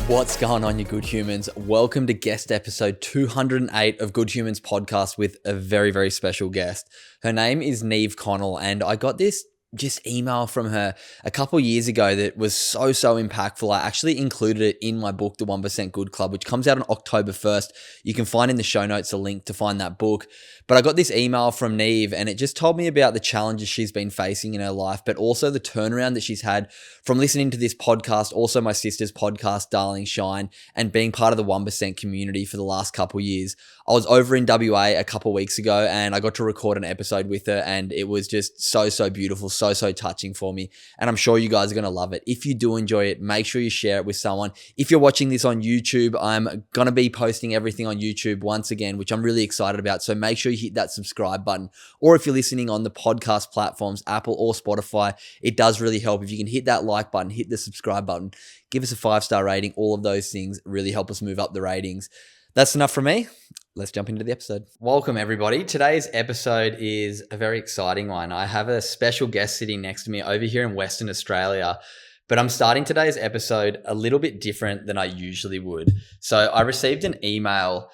What's going on, you good humans? Welcome to guest episode 208 of Good Humans podcast with a very, very special guest. Her name is Niamh Connell, and I got this just email from her a couple years ago that was so impactful. I actually included it in my book, The 1% Good Club, which comes out on October 1st. You can find in the show notes a link to find that book. But I got this email from Niamh, and it just told me about the challenges she's been facing in her life, but also the turnaround that she's had from listening to this podcast, also my sister's podcast, Darling Shine, and being part of the 1% community for the last couple years. I was over in WA a couple weeks ago, and I got to record an episode with her, and it was just so beautiful, so touching for me. And I'm sure you guys are going to love it. If you do enjoy it, make sure you share it with someone. If you're watching this on YouTube, I'm going to be posting everything on YouTube once again, which I'm really excited about. So make sure you hit that subscribe button. Or if you're listening on the podcast platforms, Apple or Spotify, it does really help if you can hit that like button, hit the subscribe button, give us a 5-star rating. All of those things really help us move up the ratings. That's enough from me. Let's jump into the episode. Welcome, everybody. Today's episode is a very exciting one. I have a special guest sitting next to me over here in Western Australia, but I'm starting today's episode a little bit different than I usually would. So I received an email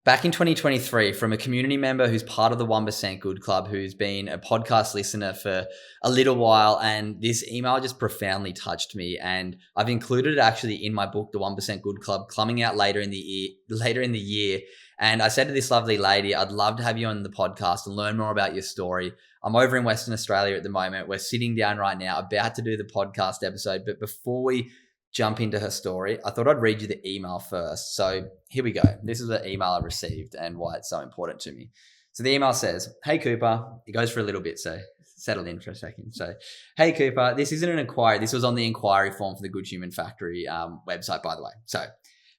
back in 2023 from a community member who's part of the 1% Good Club, who's been a podcast listener for a little while. And this email just profoundly touched me. And I've included it actually in my book, The 1% Good Club, coming out later in the year. And I said to this lovely lady, I'd love to have you on the podcast and learn more about your story. I'm over in Western Australia at the moment. We're sitting down right now, about to do the podcast episode. But before we jump into her story, I thought I'd read you the email first. So here we go. This is the email I received and why it's so important to me. So the email says, "Hey Cooper," it goes for a little bit, so settle in for a second. So, "Hey Cooper, this isn't an inquiry." This was on the inquiry form for the Good Human Factory website, by the way. So,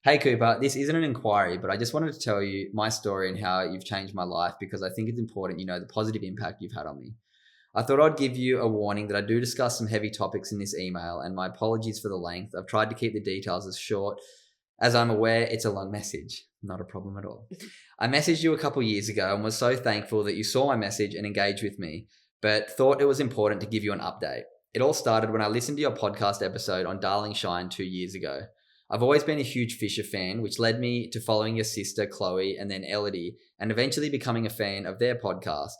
"Hey Cooper, this isn't an inquiry, but I just wanted to tell you my story and how you've changed my life because I think it's important you know the positive impact you've had on me. I thought I'd give you a warning that I do discuss some heavy topics in this email, and my apologies for the length. I've tried to keep the details as short as I'm aware it's a long message. Not a problem at all. I messaged you a couple years ago and was so thankful that you saw my message and engaged with me, but thought it was important to give you an update. It all started when I listened to your podcast episode on Darling Shine 2 years ago. I've always been a huge Fisher fan, which led me to following your sister, Chloe, and then Elodie, and eventually becoming a fan of their podcast.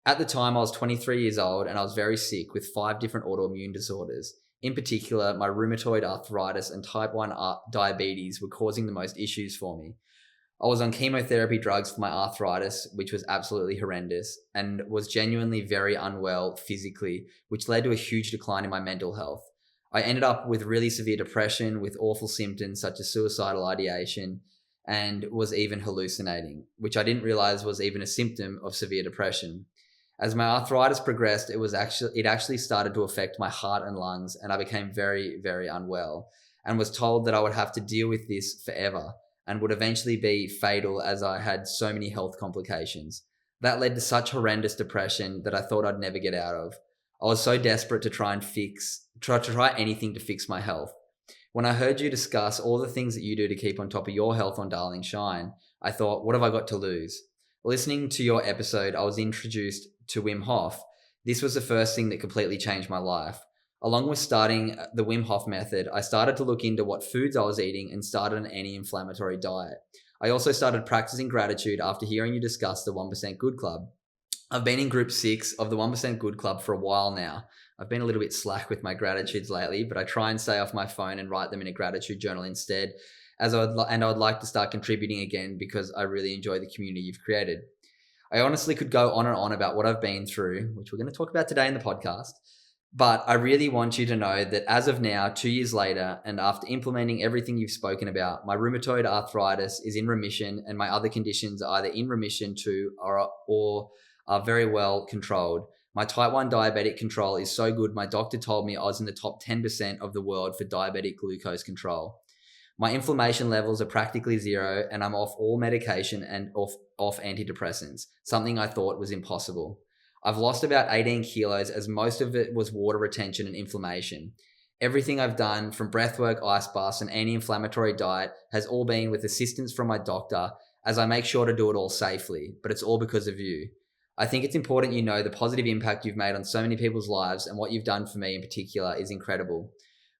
At the time, I was 23 years old and I was very sick with 5 different autoimmune disorders. In particular, my rheumatoid arthritis and type 1 diabetes were causing the most issues for me. I was on chemotherapy drugs for my arthritis, which was absolutely horrendous, and was genuinely very unwell physically, which led to a huge decline in my mental health. I ended up with really severe depression with awful symptoms such as suicidal ideation and was even hallucinating, which I didn't realize was even a symptom of severe depression. As my arthritis progressed, it actually started to affect my heart and lungs, and I became very unwell and was told that I would have to deal with this forever and would eventually be fatal as I had so many health complications. That led to such horrendous depression that I thought I'd never get out of. I was so desperate to try anything to fix my health. When I heard you discuss all the things that you do to keep on top of your health on Darling Shine, I thought, what have I got to lose? Listening to your episode, I was introduced to Wim Hof. This was the first thing that completely changed my life. Along with starting the Wim Hof method, I started to look into what foods I was eating and started an anti-inflammatory diet. I also started practicing gratitude after hearing you discuss the 1% Good Club. I've been in group 6 of the 1% Good Club for a while now. I've been a little bit slack with my gratitudes lately, but I try and stay off my phone and write them in a gratitude journal instead, I would like to start contributing again because I really enjoy the community you've created. I honestly could go on and on about what I've been through, which we're going to talk about today in the podcast, but I really want you to know that as of now, 2 years later, and after implementing everything you've spoken about, my rheumatoid arthritis is in remission and my other conditions are either in remission too or are very well controlled. My type 1 diabetic control is so good, my doctor told me I was in the top 10% of the world for diabetic glucose control. My inflammation levels are practically zero and I'm off all medication and off antidepressants, something I thought was impossible. I've lost about 18 kilos as most of it was water retention and inflammation. Everything I've done from breathwork, ice baths and anti-inflammatory diet has all been with assistance from my doctor as I make sure to do it all safely, but it's all because of you. I think it's important you know the positive impact you've made on so many people's lives and what you've done for me in particular is incredible.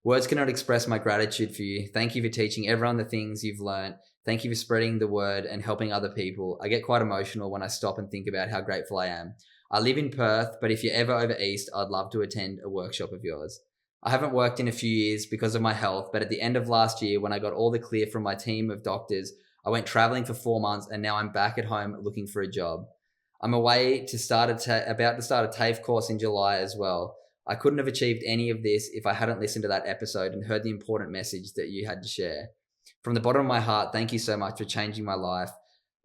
Words cannot express my gratitude for you. Thank you for teaching everyone the things you've learned. Thank you for spreading the word and helping other people. I get quite emotional when I stop and think about how grateful I am. I live in Perth, but if you're ever over east, I'd love to attend a workshop of yours. I haven't worked in a few years because of my health, but at the end of last year, when I got all the clear from my team of doctors, I went traveling for 4 months and now I'm back at home looking for a job. I'm away to about to start a TAFE course in July as well. I couldn't have achieved any of this if I hadn't listened to that episode and heard the important message that you had to share. From the bottom of my heart, thank you so much for changing my life.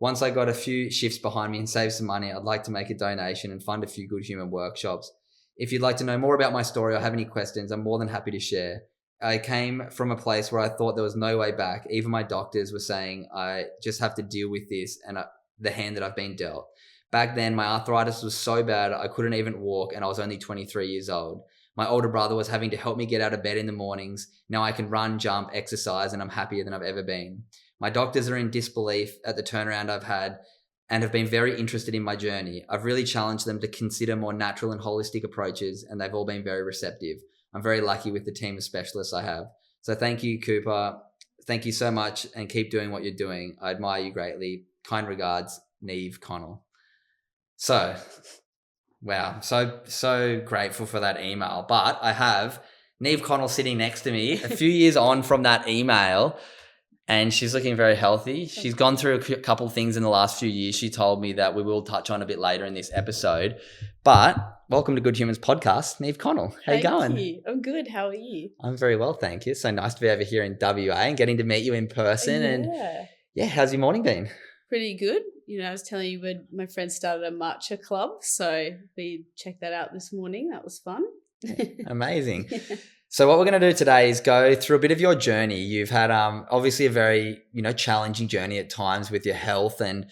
Once I got a few shifts behind me and saved some money, I'd like to make a donation and fund a few Good Human workshops. If you'd like to know more about my story or have any questions, I'm more than happy to share. I came from a place where I thought there was no way back. Even my doctors were saying I just have to deal with this and the hand that I've been dealt. Back then, my arthritis was so bad I couldn't even walk and I was only 23 years old. My older brother was having to help me get out of bed in the mornings. Now I can run, jump, exercise, and I'm happier than I've ever been. My doctors are in disbelief at the turnaround I've had and have been very interested in my journey. I've really challenged them to consider more natural and holistic approaches, and they've all been very receptive. I'm very lucky with the team of specialists I have. So thank you, Cooper. Thank you so much, and keep doing what you're doing. I admire you greatly. Kind regards, Niamh Connell. So, wow, so grateful for that email. But I have Niamh Connell sitting next to me a few years on from that email, and she's looking very healthy. She's gone through a couple of things in the last few years. She told me that we will touch on a bit later in this episode. But welcome to Good Humans podcast, Niamh Connell. How you going? Thank you. I'm good. How are you? I'm very well, thank you. So nice to be over here in WA and getting to meet you in person. Yeah. And yeah, how's your morning been? Pretty good. You know, I was telling you, my friend started a matcha club, so we checked that out this morning. That was fun. Amazing. So what we're going to do today is go through a bit of your journey. You've had obviously a very, challenging journey at times with your health, and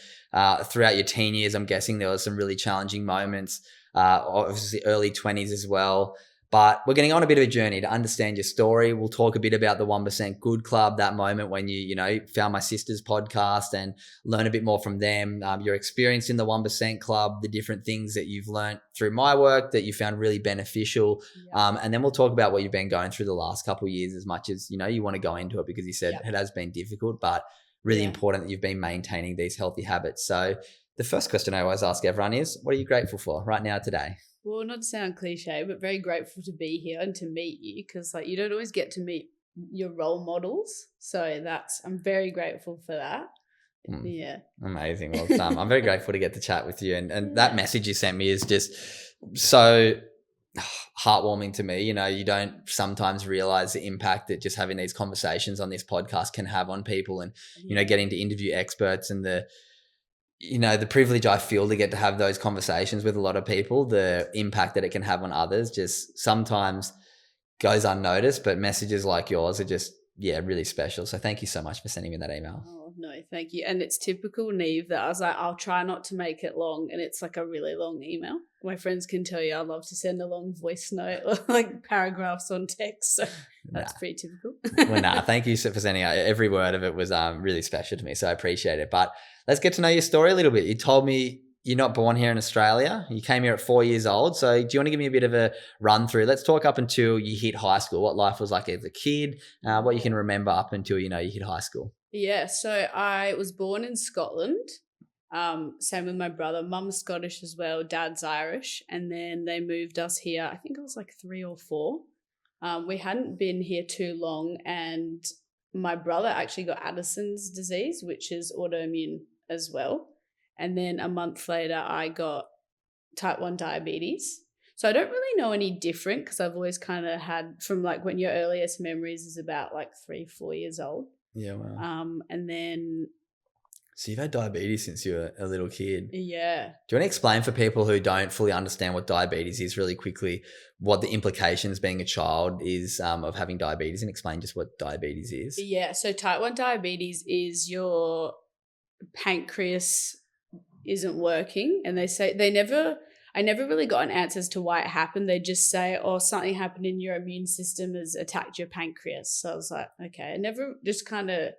throughout your teen years, I'm guessing there were some really challenging moments, obviously early 20s as well. But we're going to go on a bit of a journey to understand your story. We'll talk a bit about the 1% Good Club, that moment when you found my sister's podcast and learn a bit more from them, your experience in the 1% Club, the different things that you've learned through my work that you found really beneficial. Yeah. And then we'll talk about what you've been going through the last couple of years, as much as, you want to go into it, because you said it has been difficult, but really important that you've been maintaining these healthy habits. So the first question I always ask everyone is, what are you grateful for right now today? Well, not to sound cliche, but very grateful to be here and to meet you, because you don't always get to meet your role models. So I'm very grateful for that. Yeah. Amazing. Well, I'm very grateful to get to chat with you. And that message you sent me is just so heartwarming to me. You don't sometimes realize the impact that just having these conversations on this podcast can have on people, and, getting to interview experts and the privilege I feel to get to have those conversations with a lot of people, the impact that it can have on others just sometimes goes unnoticed, but messages like yours are just, really special. So thank you so much for sending me that email. Oh, no, thank you. And it's typical Niamh that I was like, I'll try not to make it long. And it's like a really long email. My friends can tell you I love to send a long voice note or like paragraphs on text. So that's pretty typical. Well, thank you for sending out. Every word of it was really special to me. So I appreciate it. But let's get to know your story a little bit. You told me you're not born here in Australia. You came here at 4 years old. So do you want to give me a bit of a run through? Let's talk up until you hit high school, what life was like as a kid, what you can remember up until, you hit high school. Yeah. So I was born in Scotland. Same with my brother. Mum's Scottish as well. Dad's Irish. And then they moved us here. I think I was like 3 or 4. We hadn't been here too long, and my brother actually got Addison's disease, which is autoimmune as well. And then a month later, I got type 1 diabetes. So I don't really know any different, because I've always kind of had, from like when your earliest memories is about like 3-4 years old. Yeah, wow. And then... So you've had diabetes since you were a little kid. Yeah. Do you want to explain for people who don't fully understand what diabetes is really quickly, what the implications being a child is of having diabetes, and explain just what diabetes is? Yeah. So type 1 diabetes is your pancreas isn't working, and they say I never really got an answer as to why it happened. They just say, something happened in your immune system has attacked your pancreas. So I was like, okay. I never just kind of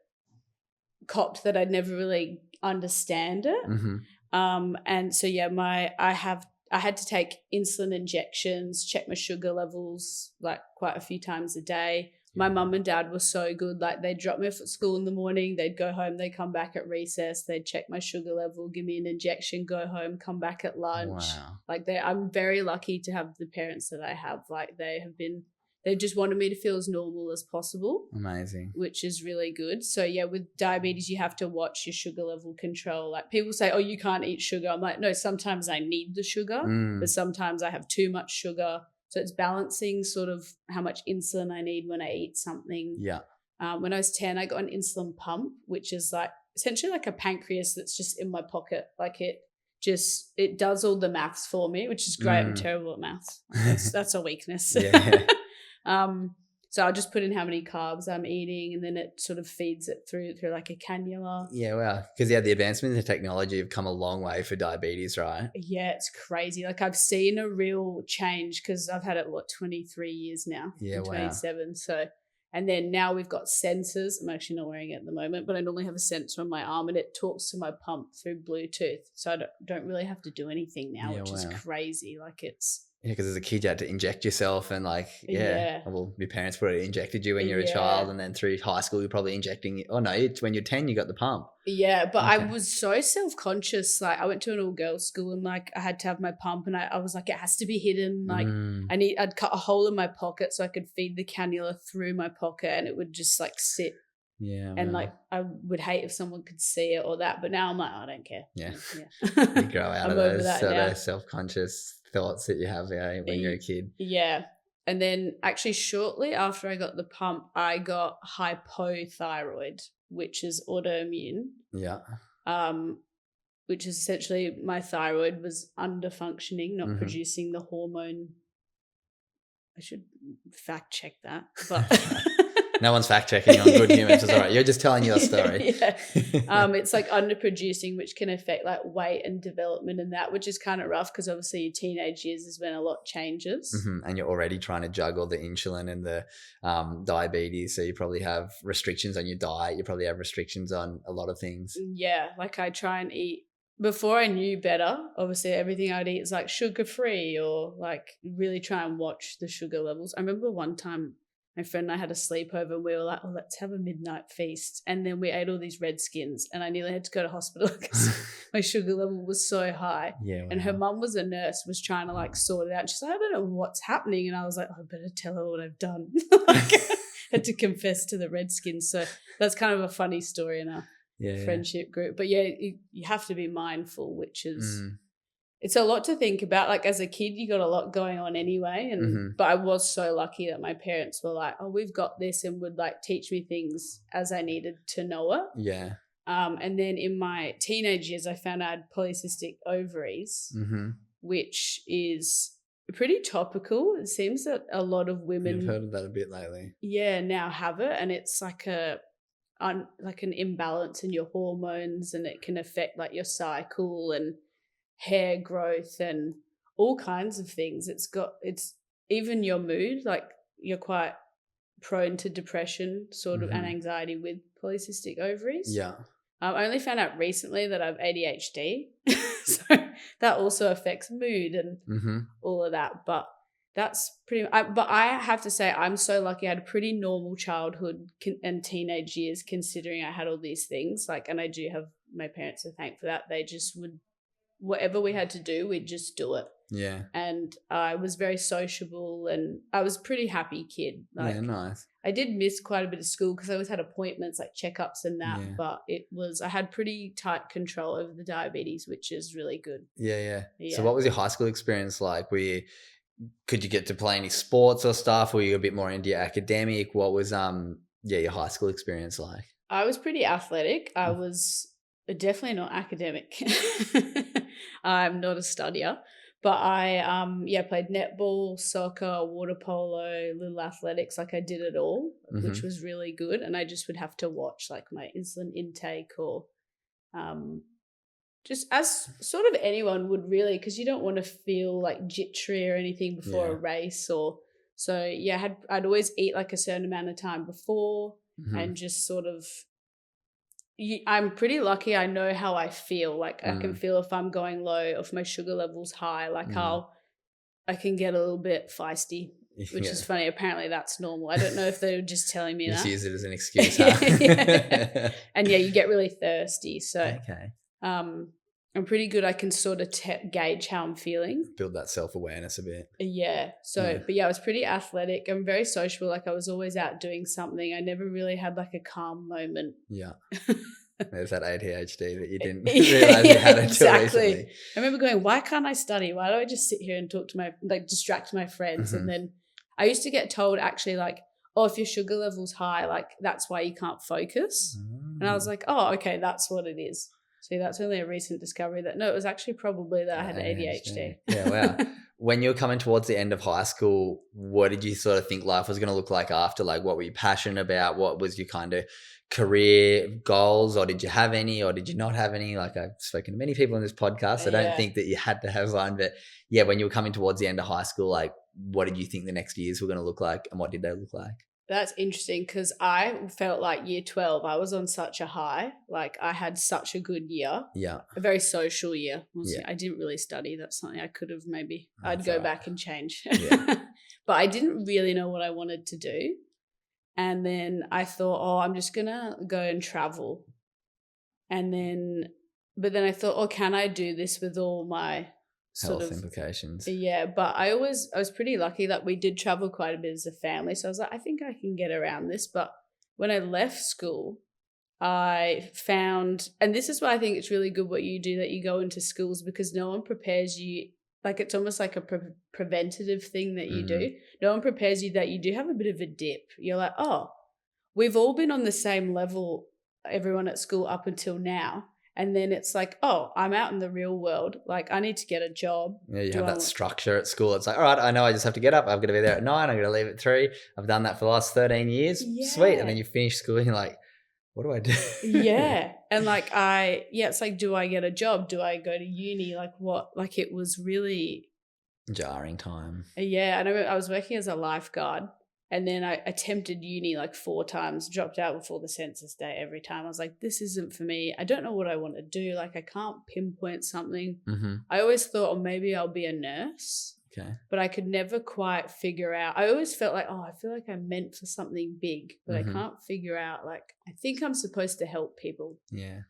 copped that I'd never really understand it. Mm-hmm. And so I have I had to take insulin injections, check my sugar levels like quite a few times a day. My mum and dad were so good. Like they'd drop me off at school in the morning, they'd go home, they'd come back at recess, they'd check my sugar level, give me an injection, go home, come back at lunch. Wow. Like I'm very lucky to have the parents that I have. Like they just wanted me to feel as normal as possible. Amazing. Which is really good. So yeah, with diabetes, you have to watch your sugar level control. Like people say, oh, you can't eat sugar. I'm like, no, sometimes I need the sugar, but sometimes I have too much sugar. So it's balancing sort of how much insulin I need when I eat something. Yeah. When I was 10, I got an insulin pump, which is like essentially like a pancreas that's just in my pocket. Like it does all the maths for me, which is great. I'm terrible at maths. That's a weakness. Yeah. So I'll just put in how many carbs I'm eating, and then it sort of feeds it through like a cannula. Yeah, wow. Because the advancements in technology have come a long way for diabetes, right? Yeah, it's crazy. Like I've seen a real change because I've had it 23 years now. Yeah, I'm wow. 27. So, and then now we've got sensors. I'm actually not wearing it at the moment, but I normally have a sensor on my arm, and it talks to my pump through Bluetooth. So I don't really have to do anything now, which is crazy. Like it's. Yeah, because as a kid you had to inject yourself and well, your parents probably injected you when you were a child, and then through high school you're probably injecting – oh no, it's when you're 10 you got the pump. Yeah, but I was so self-conscious. Like I went to an all-girls school and like I had to have my pump, and I was like it has to be hidden. Like I'd cut a hole in my pocket so I could feed the cannula through my pocket, and it would just like sit. Yeah. And like I would hate if someone could see it or that, but now I'm like, I don't care. Yeah. You grow out of those self-conscious thoughts that you have when you're a kid. Yeah. And then actually shortly after I got the pump, I got hypothyroid, which is autoimmune. Yeah. Which is essentially my thyroid was under functioning, not producing the hormone. I should fact check that, but no one's fact checking on Good Humans. It's all right. You're just telling your story. Yeah. It's like underproducing, which can affect like weight and development and that, which is kind of rough because obviously your teenage years is when a lot changes. And you're already trying to juggle the insulin and the diabetes. So you probably have restrictions on your diet. You probably have restrictions on a lot of things. Yeah. Like I try and eat. Before I knew better, obviously everything I'd eat is like sugar-free or like really try and watch the sugar levels. I remember one time my friend and I had a sleepover and we were like, oh, let's have a midnight feast. And then we ate all these Redskins and I nearly had to go to hospital because my sugar level was so high. Yeah, wow. And her mum was a nurse, was trying to like sort it out. She's like, I don't know what's happening. And I was like, oh, I better tell her what I've done. Had to confess to the Redskins. So that's kind of a funny story in our friendship group. But yeah, you have to be mindful, which is... It's a lot to think about. Like as a kid, you got a lot going on anyway. And but I was so lucky that my parents were like, oh, we've got this, and would like teach me things as I needed to know it. Yeah. And then in my teenage years, I found I had polycystic ovaries, which is pretty topical. It seems that a lot of women... You've heard of that a bit lately. Yeah, now have it. And it's like an imbalance in your hormones, and it can affect like your cycle and hair growth and all kinds of things. It's even your mood, like you're quite prone to depression sort of and anxiety with polycystic ovaries. Yeah. I only found out recently that I have ADHD. So that also affects mood and all of that. But that's but I have to say I'm so lucky. I had a pretty normal childhood and teenage years considering I had all these things. Like, and I do have my parents to thank for that. They just would, whatever we had to do, we'd just do it. Yeah. And I was very sociable and I was a pretty happy kid. Like, yeah, nice. I did miss quite a bit of school because I always had appointments like checkups and that, but I had pretty tight control over the diabetes, which is really good. Yeah. So what was your high school experience like? Could you get to play any sports or stuff? Were you a bit more into your academic? What was your high school experience like? I was pretty athletic. I was definitely not academic. I'm not a studier, but I played netball, soccer, water polo, little athletics. Like I did it all, which was really good. And I just would have to watch like my insulin intake or just as sort of anyone would really, because you don't want to feel like jittery or anything before a race or so. Yeah, I'd always eat like a certain amount of time before and just sort of I'm pretty lucky. I know how I feel. Like I can Mm. feel if I'm going low, if my sugar level's high. Like I can get a little bit feisty, which is funny. Apparently that's normal. I don't know if they were just telling me Just that. use it as an excuse, huh? Yeah. And yeah, you get really thirsty. So Okay. I'm pretty good. I can sort of gauge how I'm feeling. Build that self-awareness a bit. Yeah. So, but yeah, I was pretty athletic. I'm very sociable. Like I was always out doing something. I never really had like a calm moment. Yeah. There's that ADHD that you didn't realize you had until recently. I remember going, why can't I study? Why do I just sit here and talk to distract my friends? Mm-hmm. And then I used to get told actually like, oh, if your sugar level's high, like that's why you can't focus. And I was like, oh, okay, that's what it is. See, that's only a recent discovery that no, it was actually probably that I had ADHD. Yeah, wow. When you were coming towards the end of high school, what did you sort of think life was going to look like after? Like, what were you passionate about? What was your kind of career goals, or did you have any, or did you not have any? Like, I've spoken to many people in this podcast. I don't think that you had to have one, but yeah, when you were coming towards the end of high school, like, what did you think the next years were going to look like, and what did they look like? That's interesting because I felt like year 12, I was on such a high. Like I had such a good year. Yeah. A very social year. Yeah. I didn't really study. That's something I could have maybe, I'd go back and change. Yeah. But I didn't really know what I wanted to do. And then I thought, oh, I'm just going to go and travel. But then I thought, oh, can I do this with all my health implications? Yeah, but I was pretty lucky that we did travel quite a bit as a family. So I was like, I think I can get around this. But when I left school, I found, and this is why I think it's really good what you do, that you go into schools, because no one prepares you. Like it's almost like a preventative thing that you do. No one prepares you that you do have a bit of a dip. You're like, oh, we've all been on the same level, everyone at school up until now. And then it's like, oh, I'm out in the real world. Like, I need to get a job. Yeah, you have that structure at school. It's like, all right, I know I just have to get up. I've got to be there at 9. I'm going to leave at 3. I've done that for the last 13 years. Yeah. Sweet. And then you finish school and you're like, what do I do? Yeah. And like it's like, do I get a job? Do I go to uni? Like what? Like it was really jarring time. Yeah. And I was working as a lifeguard. And then I attempted uni like 4 times, dropped out before the census day every time. I was like, this isn't for me. I don't know what I want to do. Like I can't pinpoint something. Mm-hmm. I always thought, oh, maybe I'll be a nurse. Okay. But I could never quite figure out. I always felt like, oh, I feel like I'm meant for something big, but I can't figure out. Like, I think I'm supposed to help people. Yeah.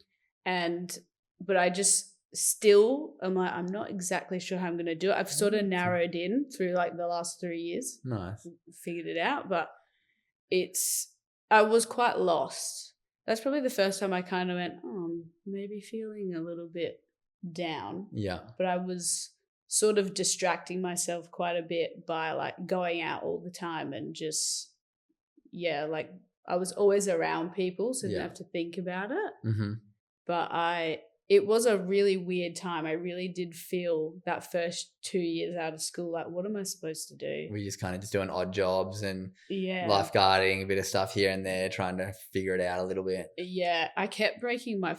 But I just still, I'm like, I'm not exactly sure how I'm going to do it. I've sort of narrowed in through like the last 3 years. Nice. Figured it out, but I was quite lost. That's probably the first time I kind of went, oh, I'm maybe feeling a little bit down. Yeah. But I was sort of distracting myself quite a bit by like going out all the time and just, like I was always around people, so I didn't have to think about it. Mm-hmm. But it was a really weird time. I really did feel that first 2 years out of school, like, what am I supposed to do? We're just kind of just doing odd jobs and lifeguarding, a bit of stuff here and there, trying to figure it out a little bit. Yeah, I kept breaking my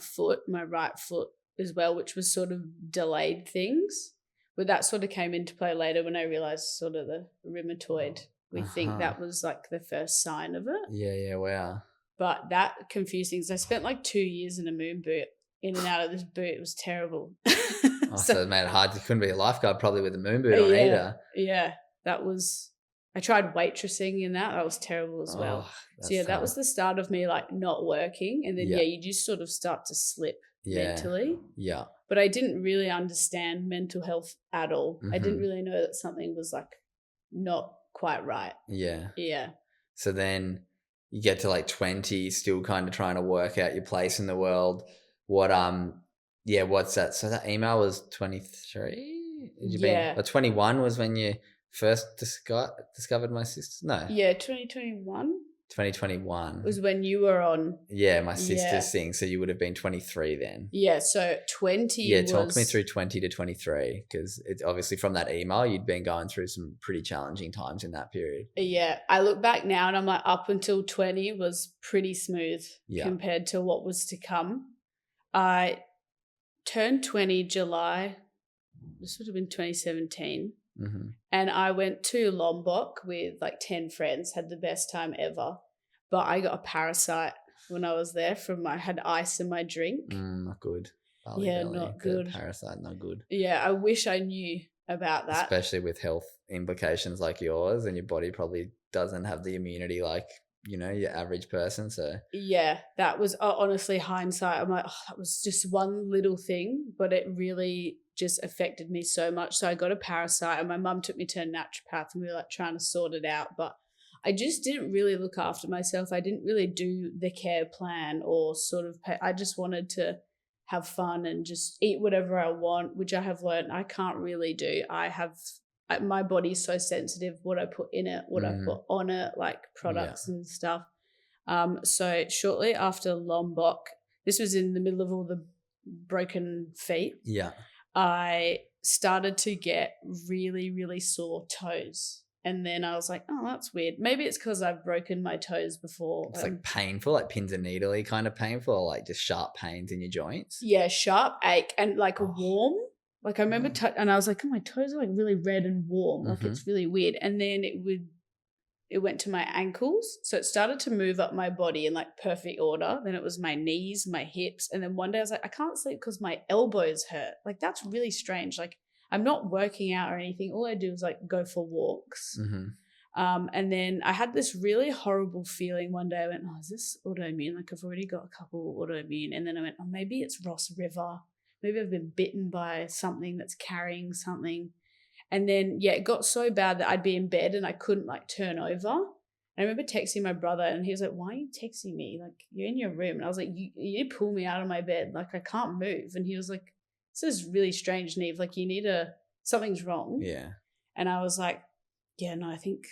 right foot as well, which was sort of delayed things. But that sort of came into play later when I realized sort of the rheumatoid. We think that was like the first sign of it. Yeah, wow. But that confused things. I spent like 2 years in a moon boot. In and out of this boot, it was terrible. So it made it hard. You couldn't be a lifeguard probably with a moon boot on either. Yeah, I tried waitressing in that. That was terrible as well. So that was the start of me like not working. And then, you just sort of start to slip mentally. Yeah. But I didn't really understand mental health at all. I didn't really know that something was like not quite right. Yeah. Yeah. So then you get to like 20, still kind of trying to work out your place in the world. What's that? So that email was 23? Or 21 was when you first discovered my sister? No. Yeah, 2021. 2021 was when you were on. Yeah, my sister's thing. So you would have been 23 then. Yeah, so 20 Yeah, talk me through 20 to 23, because it's obviously from that email, you'd been going through some pretty challenging times in that period. Yeah, I look back now and I'm like, up until 20 was pretty smooth compared to what was to come. I turned 20 July, this would have been 2017, and I went to Lombok with like 10 friends, had the best time ever, but I got a parasite when I was there I had ice in my drink. Not good. Barley Yeah, belly, not the good. parasite, not good. Yeah, I wish I knew about that. Especially with health implications like yours, and your body probably doesn't have the immunity like, your average person. So Yeah, that was honestly hindsight. I'm like, oh, that was just one little thing, but it really just affected me so much. So I got a parasite, and my mum took me to a naturopath, and we were like trying to sort it out. But I just didn't really look after myself. I didn't really do the care plan or sort of I just wanted to have fun and just eat whatever I want, which I have learned I can't really do. My body's so sensitive, what I put in it, what I put on it, like products and stuff. So shortly after Lombok, this was in the middle of all the broken feet. Yeah. I started to get really, really sore toes. And then I was like, oh, that's weird. Maybe it's because I've broken my toes before. It's like painful, like pins and needly kind of painful, or like just sharp pains in your joints. Yeah, sharp ache and like warm. Like I remember, and I was like, oh, my toes are like really red and warm. Like it's really weird. And then it went to my ankles. So it started to move up my body in like perfect order. Then it was my knees, my hips. And then one day I was like, I can't sleep because my elbows hurt. Like that's really strange. Like I'm not working out or anything. All I do is like go for walks. And then I had this really horrible feeling one day. I went, oh, is this autoimmune? Like I've already got a couple autoimmune. And then I went, oh, maybe it's Ross River. Maybe I've been bitten by something that's carrying something. And then, it got so bad that I'd be in bed and I couldn't like turn over. I remember texting my brother and he was like, why are you texting me? Like you're in your room. And I was like, you pull me out of my bed. Like I can't move. And he was like, this is really strange, Niamh. Like something's wrong. Yeah. And I was like, yeah, no, I think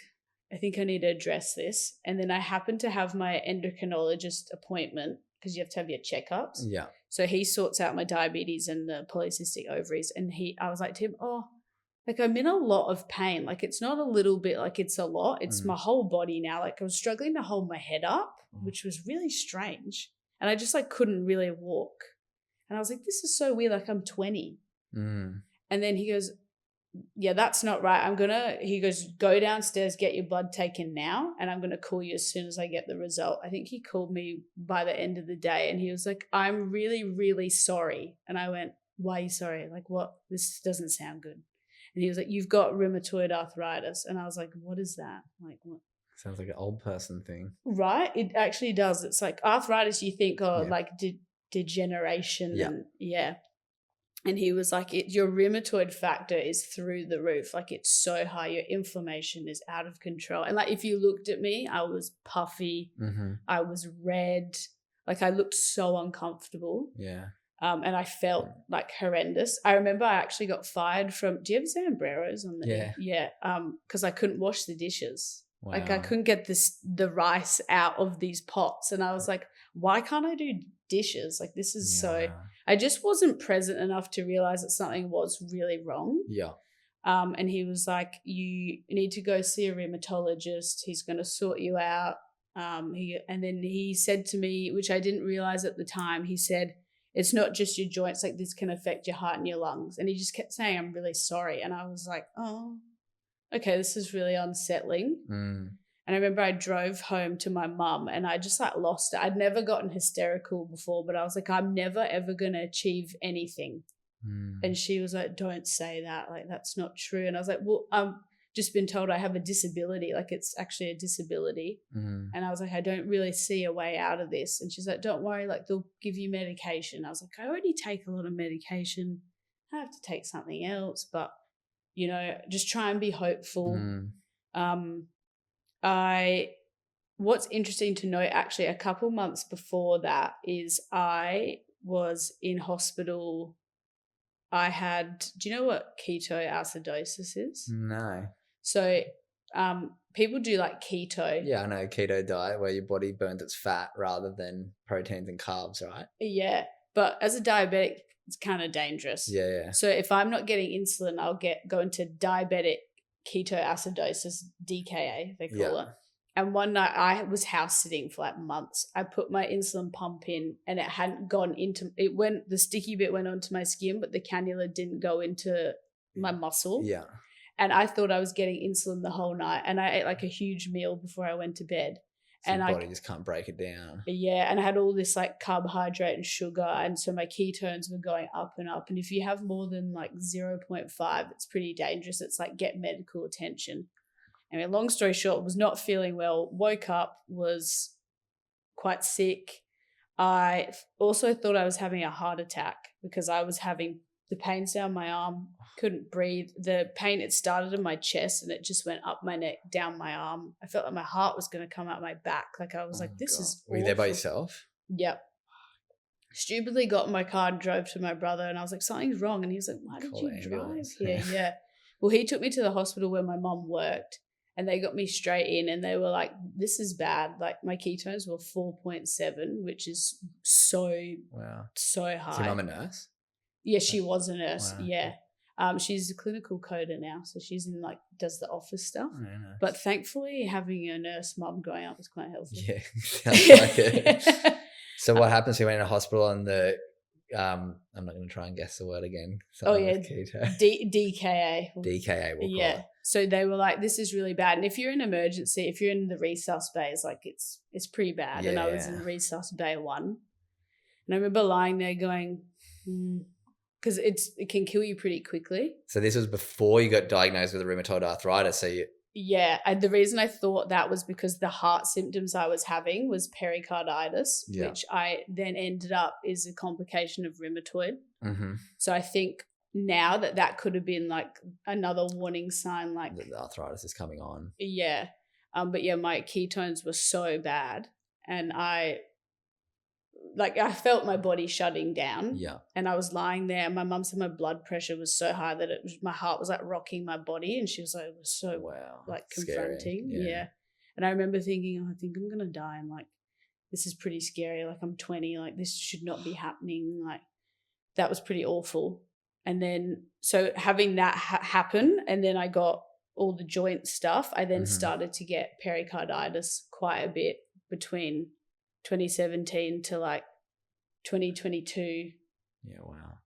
I need to address this. And then I happened to have my endocrinologist appointment because you have to have your checkups. Yeah. So he sorts out my diabetes and the polycystic ovaries. And I was like to him, oh, like I'm in a lot of pain. Like it's not a little bit, like it's a lot. It's my whole body now. Like I was struggling to hold my head up, which was really strange. And I just like couldn't really walk. And I was like, this is so weird. Like I'm 20. And then he goes, yeah, that's not right. He goes, go downstairs, get your blood taken now. And I'm going to call you as soon as I get the result. I think he called me by the end of the day and he was like, I'm really, really sorry. And I went, why are you sorry? Like what? This doesn't sound good. And he was like, you've got rheumatoid arthritis. And I was like, what is that? Like what? Sounds like an old person thing. Right? It actually does. It's like arthritis, you think, like degeneration. And And he was like, your rheumatoid factor is through the roof. Like it's so high. Your inflammation is out of control. And like, if you looked at me, I was puffy. I was red. Like I looked so uncomfortable. Yeah. And I felt like horrendous. I remember I actually got fired from, do you have Zambreros on there? Yeah. Because I couldn't wash the dishes. Wow. Like I couldn't get the rice out of these pots. And I was like, why can't I do dishes? Like this is so, I just wasn't present enough to realize that something was really wrong. Yeah. And he was like, you need to go see a rheumatologist. He's going to sort you out. And then he said to me, which I didn't realize at the time, he said, it's not just your joints, like this can affect your heart and your lungs. And he just kept saying, I'm really sorry. And I was like, oh, okay, this is really unsettling. And I remember I drove home to my mum and I just like lost it. I'd never gotten hysterical before, but I was like, I'm never ever going to achieve anything. And she was like, don't say that. Like, that's not true. And I was like, well, just been told I have a disability. Like it's actually a disability. And I was like, I don't really see a way out of this. And she's like, don't worry, like they'll give you medication. I was like, I already take a lot of medication. I have to take something else, but just try and be hopeful. What's interesting to note actually a couple months before that is I was in hospital. I had, do you know what ketoacidosis is? No. So people do like keto. Yeah, I know, keto diet where your body burns its fat rather than proteins and carbs, right? Yeah, but as a diabetic, it's kind of dangerous. Yeah. So if I'm not getting insulin, I'll go into diabetic ketoacidosis, DKA, they call it. And one night I was house sitting for like months. I put my insulin pump in and it hadn't gone into it. The sticky bit went onto my skin, but the cannula didn't go into my muscle. Yeah. And I thought I was getting insulin the whole night. And I ate like a huge meal before I went to bed. So and your body just can't break it down. and I had all this like carbohydrate and sugar, and so my ketones were going up and up. And if you have more than like 0.5, it's pretty dangerous. It's like get medical attention. I mean, long story short, was not feeling well, woke up, was quite sick. I also thought I was having a heart attack because I was having the pains down my arm, couldn't breathe. The pain, it started in my chest and it just went up my neck, down my arm. I felt like my heart was going to come out my back. Like I was like, this is awful. Were you there by yourself? Yep. Stupidly got in my car and drove to my brother, and I was like, something's wrong. And he was like, why did you drive here? Yeah. Well, he took me to the hospital where my mum worked, and they got me straight in, and they were like, this is bad. Like my ketones were 4.7, which is so high. Is your mum a nurse? Yeah, she was a nurse. Wow. Yeah. She's a clinical coder now. So she's in like, does the office stuff. Oh, nice. But thankfully having a nurse mum growing up was quite helpful. Yeah, sounds like it. So what happens? You went in a hospital and I'm not going to try and guess the word again. DKA. DKA, we'll call it. So they were like, this is really bad. And if you're in emergency, if you're in the resus bays, like it's pretty bad. Yeah. And I was in resus bay 1. And I remember lying there going, because it can kill you pretty quickly. So this was before you got diagnosed with rheumatoid arthritis. So the reason I thought that was because the heart symptoms I was having was pericarditis, which I then ended up is a complication of rheumatoid. Mm-hmm. So I think now that could have been like another warning sign, like the arthritis is coming on. Yeah. But yeah, my ketones were so bad, and I felt my body shutting down. Yeah. And I was lying there. My mum said my blood pressure was so high that my heart was like rocking my body, and she was like, it was so like confronting. Yeah. And I remember thinking, I think I'm gonna die. And like, this is pretty scary. Like I'm 20. Like this should not be happening. Like that was pretty awful. And then so having that happen, and then I got all the joint stuff. I then started to get pericarditis quite a bit between 2017 to like 2022. Yeah, wow.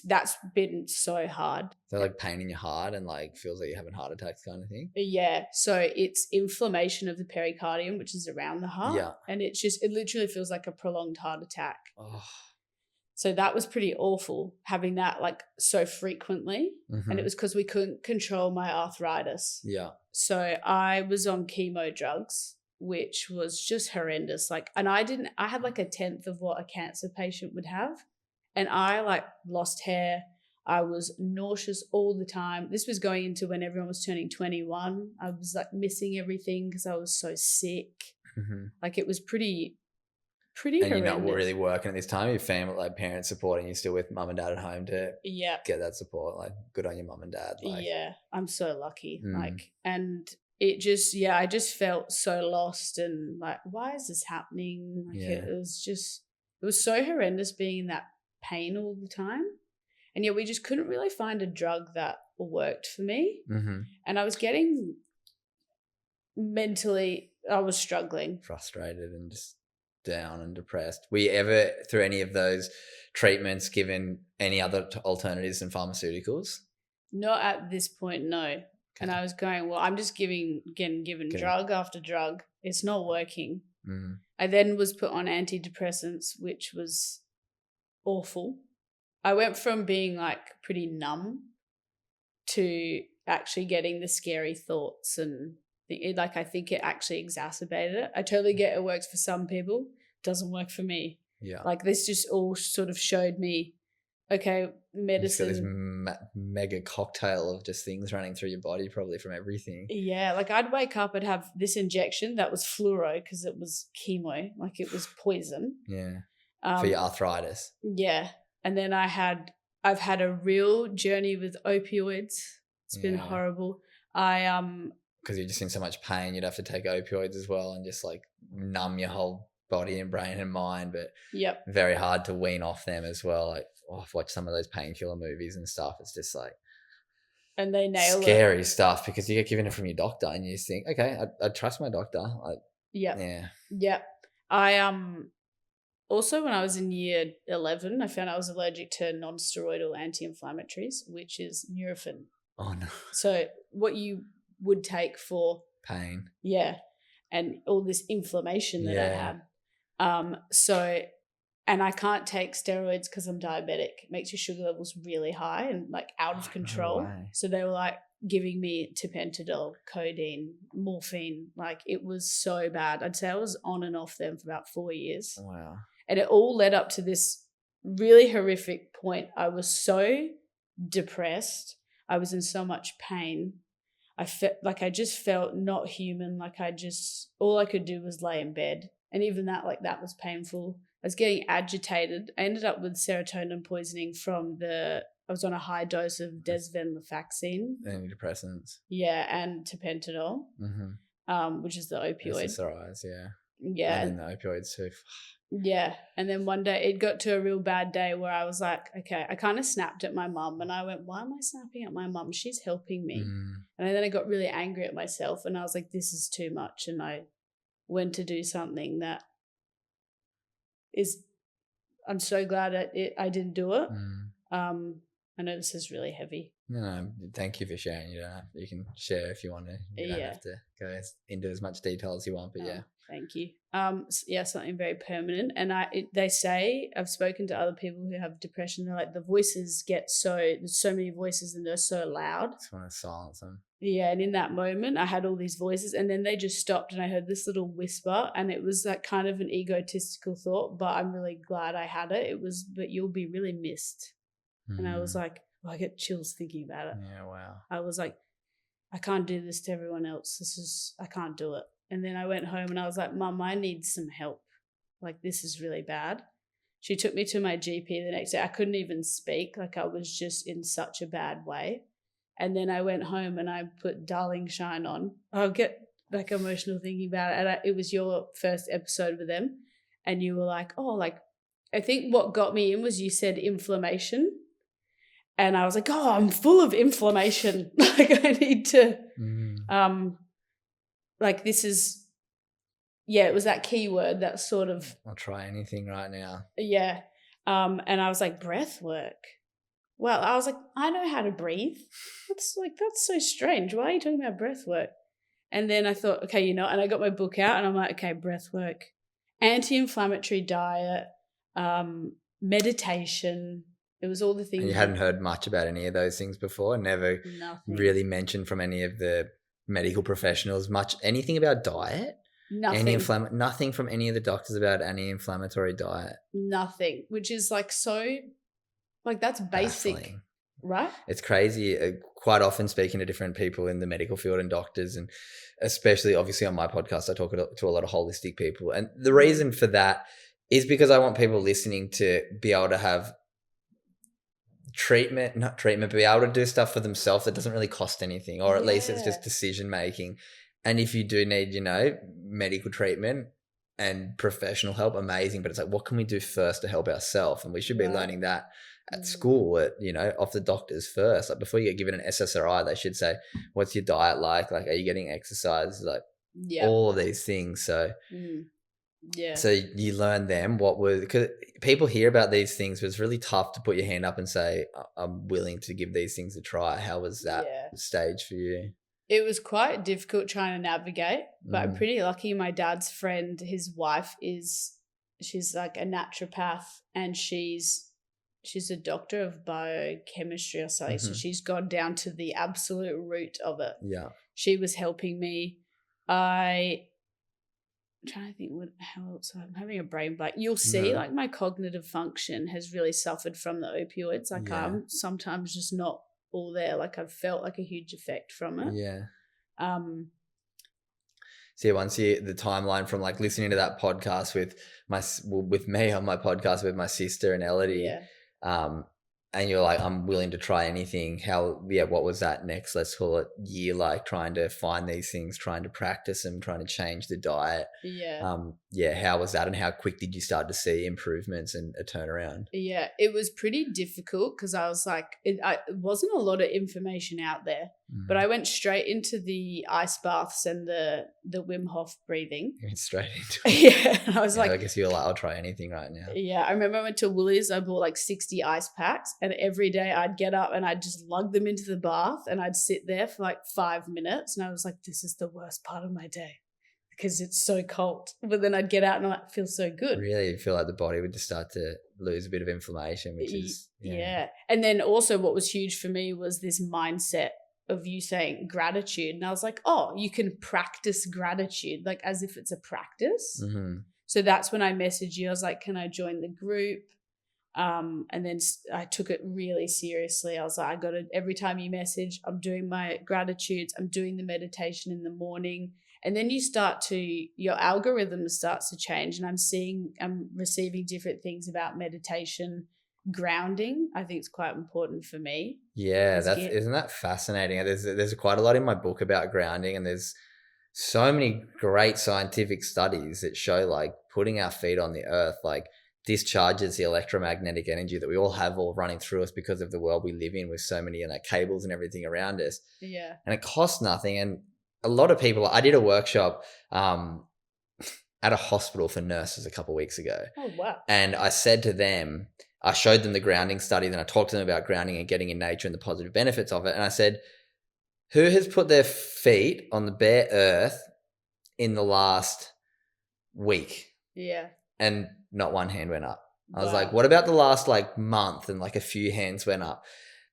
That's been so hard. So like pain in your heart and like feels like you're having heart attacks kind of thing? Yeah. So it's inflammation of the pericardium, which is around the heart. Yeah. And it literally feels like a prolonged heart attack. Oh. So that was pretty awful, having that like so frequently. And it was because we couldn't control my arthritis. Yeah. So I was on chemo drugs, which was just horrendous. Like, and I had like 1/10 of what a cancer patient would have. And I like lost hair. I was nauseous all the time. This was going into when everyone was turning 21. I was like missing everything because I was so sick. Like it was pretty and horrendous. You're not really working at this time. Your family, like parents supporting you, still with mum and dad at home to get that support. Like good on your mum and dad. Like, yeah, I'm so lucky. Like, and it just, I just felt so lost and like, why is this happening? Like it was so horrendous being in that pain all the time. And we just couldn't really find a drug that worked for me. And I was getting mentally, I was struggling. Frustrated and just down and depressed. Were you ever, through any of those treatments, given any other alternatives than pharmaceuticals? Not at this point, no. Okay. And I was going, well, I'm just getting given drug after drug. It's not working. I then was put on antidepressants, which was awful. I went from being like pretty numb to actually getting the scary thoughts, and I think it actually exacerbated it. I totally get it works for some people, doesn't work for me. Yeah. Like this just all sort of showed me, okay, medicine. It's got this mega cocktail of just things running through your body, probably from everything. Yeah, like I'd wake up and have this injection that was fluoro because it was chemo, like it was poison. Yeah. For your arthritis. Yeah. And then I've had a real journey with opioids. It's been horrible. Because you're just in so much pain, you'd have to take opioids as well and just like numb your whole body and brain and mind. But very hard to wean off them as well. Like I've watched some of those painkiller movies and stuff. It's just like, and they nail scary stuff because you get given it from your doctor and you just think, okay, I trust my doctor. Yeah. I also, when I was in year 11, I found I was allergic to non-steroidal anti-inflammatories, which is Nurofen. Oh no. So what you would take for pain. Yeah. and all this inflammation that I had. And I can't take steroids because I'm diabetic. It makes your sugar levels really high and like out of control. way. So they were like giving me tapentadol, codeine, morphine. Like it was so bad. I'd say I was on and off them for about 4 years. Wow. And it all led up to this really horrific point. I was so depressed. I was in so much pain. I felt like I just felt not human. Like all I could do was lay in bed. And even that, like that was painful. I was getting agitated. I ended up with serotonin poisoning I was on a high dose of desvenlafaxine. Antidepressants. Yeah, and tapentadol, which is the opioid. SSRIs, yeah. Yeah. And then the opioids too. Yeah. And then one day it got to a real bad day where I was like, okay, I kind of snapped at my mum and I went, why am I snapping at my mum? She's helping me. And then I got really angry at myself and I was like, this is too much. And I went to do something that I'm so glad I didn't do it. I know this is really heavy. No, thank you for sharing. You can share if you want to. You don't have to go into as much detail as you want, but yeah. Thank you. Something very permanent. And they say, I've spoken to other people who have depression, they're like, the voices there's so many voices and they're so loud. Just want to silence them. Yeah, and in that moment, I had all these voices and then they just stopped and I heard this little whisper and it was like kind of an egotistical thought, but I'm really glad I had it. It was, but you'll be really missed. And I was like, I get chills thinking about it. Yeah, wow. I was like, I can't do this to everyone else. I can't do it. And then I went home and I was like, Mum, I need some help. Like, this is really bad. She took me to my GP the next day. I couldn't even speak. Like, I was just in such a bad way. And then I went home and I put Darling Shine on. I'll get like emotional thinking about it. And it was your first episode with them. And you were like, I think what got me in was you said inflammation. And I was like, I'm full of inflammation. Like I need to, like this is, it was that key word that sort of. I'll try anything right now. Yeah. And I was like, breath work. Well, I was like, I know how to breathe. That's so strange. Why are you talking about breath work? And then I thought, okay, and I got my book out and I'm like, okay, breath work, anti-inflammatory diet, meditation. It was all the things. And you hadn't heard much about any of those things before? Never really mentioned from any of the medical professionals anything about diet? Nothing. Nothing from any of the doctors about anti-inflammatory diet? Nothing, which is like so, like that's basic, baffling. Right? It's crazy. Quite often speaking to different people in the medical field and doctors, and especially obviously on my podcast, I talk to a lot of holistic people. And the reason for that is because I want people listening to be able to have be able to do stuff for themselves that doesn't really cost anything, or at least it's just decision making. And if you do need, medical treatment and professional help, amazing. But it's like, what can we do first to help ourselves? And we should be learning that at school, off the doctors first. Like before you get given an SSRI, they should say, what's your diet like? Like, are you getting exercise? Like all of these things. So so you learn them because people hear about these things, but it's really tough to put your hand up and say, I'm willing to give these things a try. How was that stage for you? It was quite difficult trying to navigate, but I'm pretty lucky. My dad's friend, his wife she's like a naturopath and she's a doctor of biochemistry or something. So she's gone down to the absolute root of it. Yeah. She was helping me. I'm trying to think how else. I'm having a brain blank. You'll see, like my cognitive function has really suffered from the opioids. Like I'm sometimes just not all there. Like I've felt like a huge effect from it. Yeah. So once the timeline from like listening to that podcast with me on my podcast with my sister and Elodie, and you're like, I'm willing to try anything. What was that next, let's call it year, like trying to find these things, trying to practice them, trying to change the diet? How was that, and how quick did you start to see improvements and a turnaround? Yeah, it was pretty difficult because I was like, it wasn't a lot of information out there, but I went straight into the ice baths and the Wim Hof breathing. You went straight into it. And I was like, I guess you're like, I'll try anything right now. Yeah, I remember I went to Woolies, I bought like 60 ice packs, and every day I'd get up and I'd just lug them into the bath and I'd sit there for like 5 minutes, and I was like, this is the worst part of my day. because it's so cold. But then I'd get out and I feel so good. Really, you feel like the body would just start to lose a bit of inflammation, which is yeah. And then also what was huge for me was this mindset of you saying gratitude. And I was like, oh, you can practice gratitude, like as if it's a practice. Mm-hmm. So that's when I messaged you. I was like, can I join the group? And then I took it really seriously. I was like, I got it. Every time you message, I'm doing my gratitudes. I'm doing the meditation in the morning. And then your algorithm starts to change. And I'm receiving different things about meditation, grounding. I think it's quite important for me. Yeah, isn't that fascinating? There's quite a lot in my book about grounding, and there's so many great scientific studies that show like putting our feet on the earth, like discharges the electromagnetic energy that we all have all running through us because of the world we live in with so many cables and everything around us. Yeah. And it costs nothing. And a lot of people, I did a workshop at a hospital for nurses a couple of weeks ago. Oh, wow. And I said to them, I showed them the grounding study, then I talked to them about grounding and getting in nature and the positive benefits of it. And I said, who has put their feet on the bare earth in the last week? Yeah. And not one hand went up. I was Wow. like, what about the last like month? And like a few hands went up,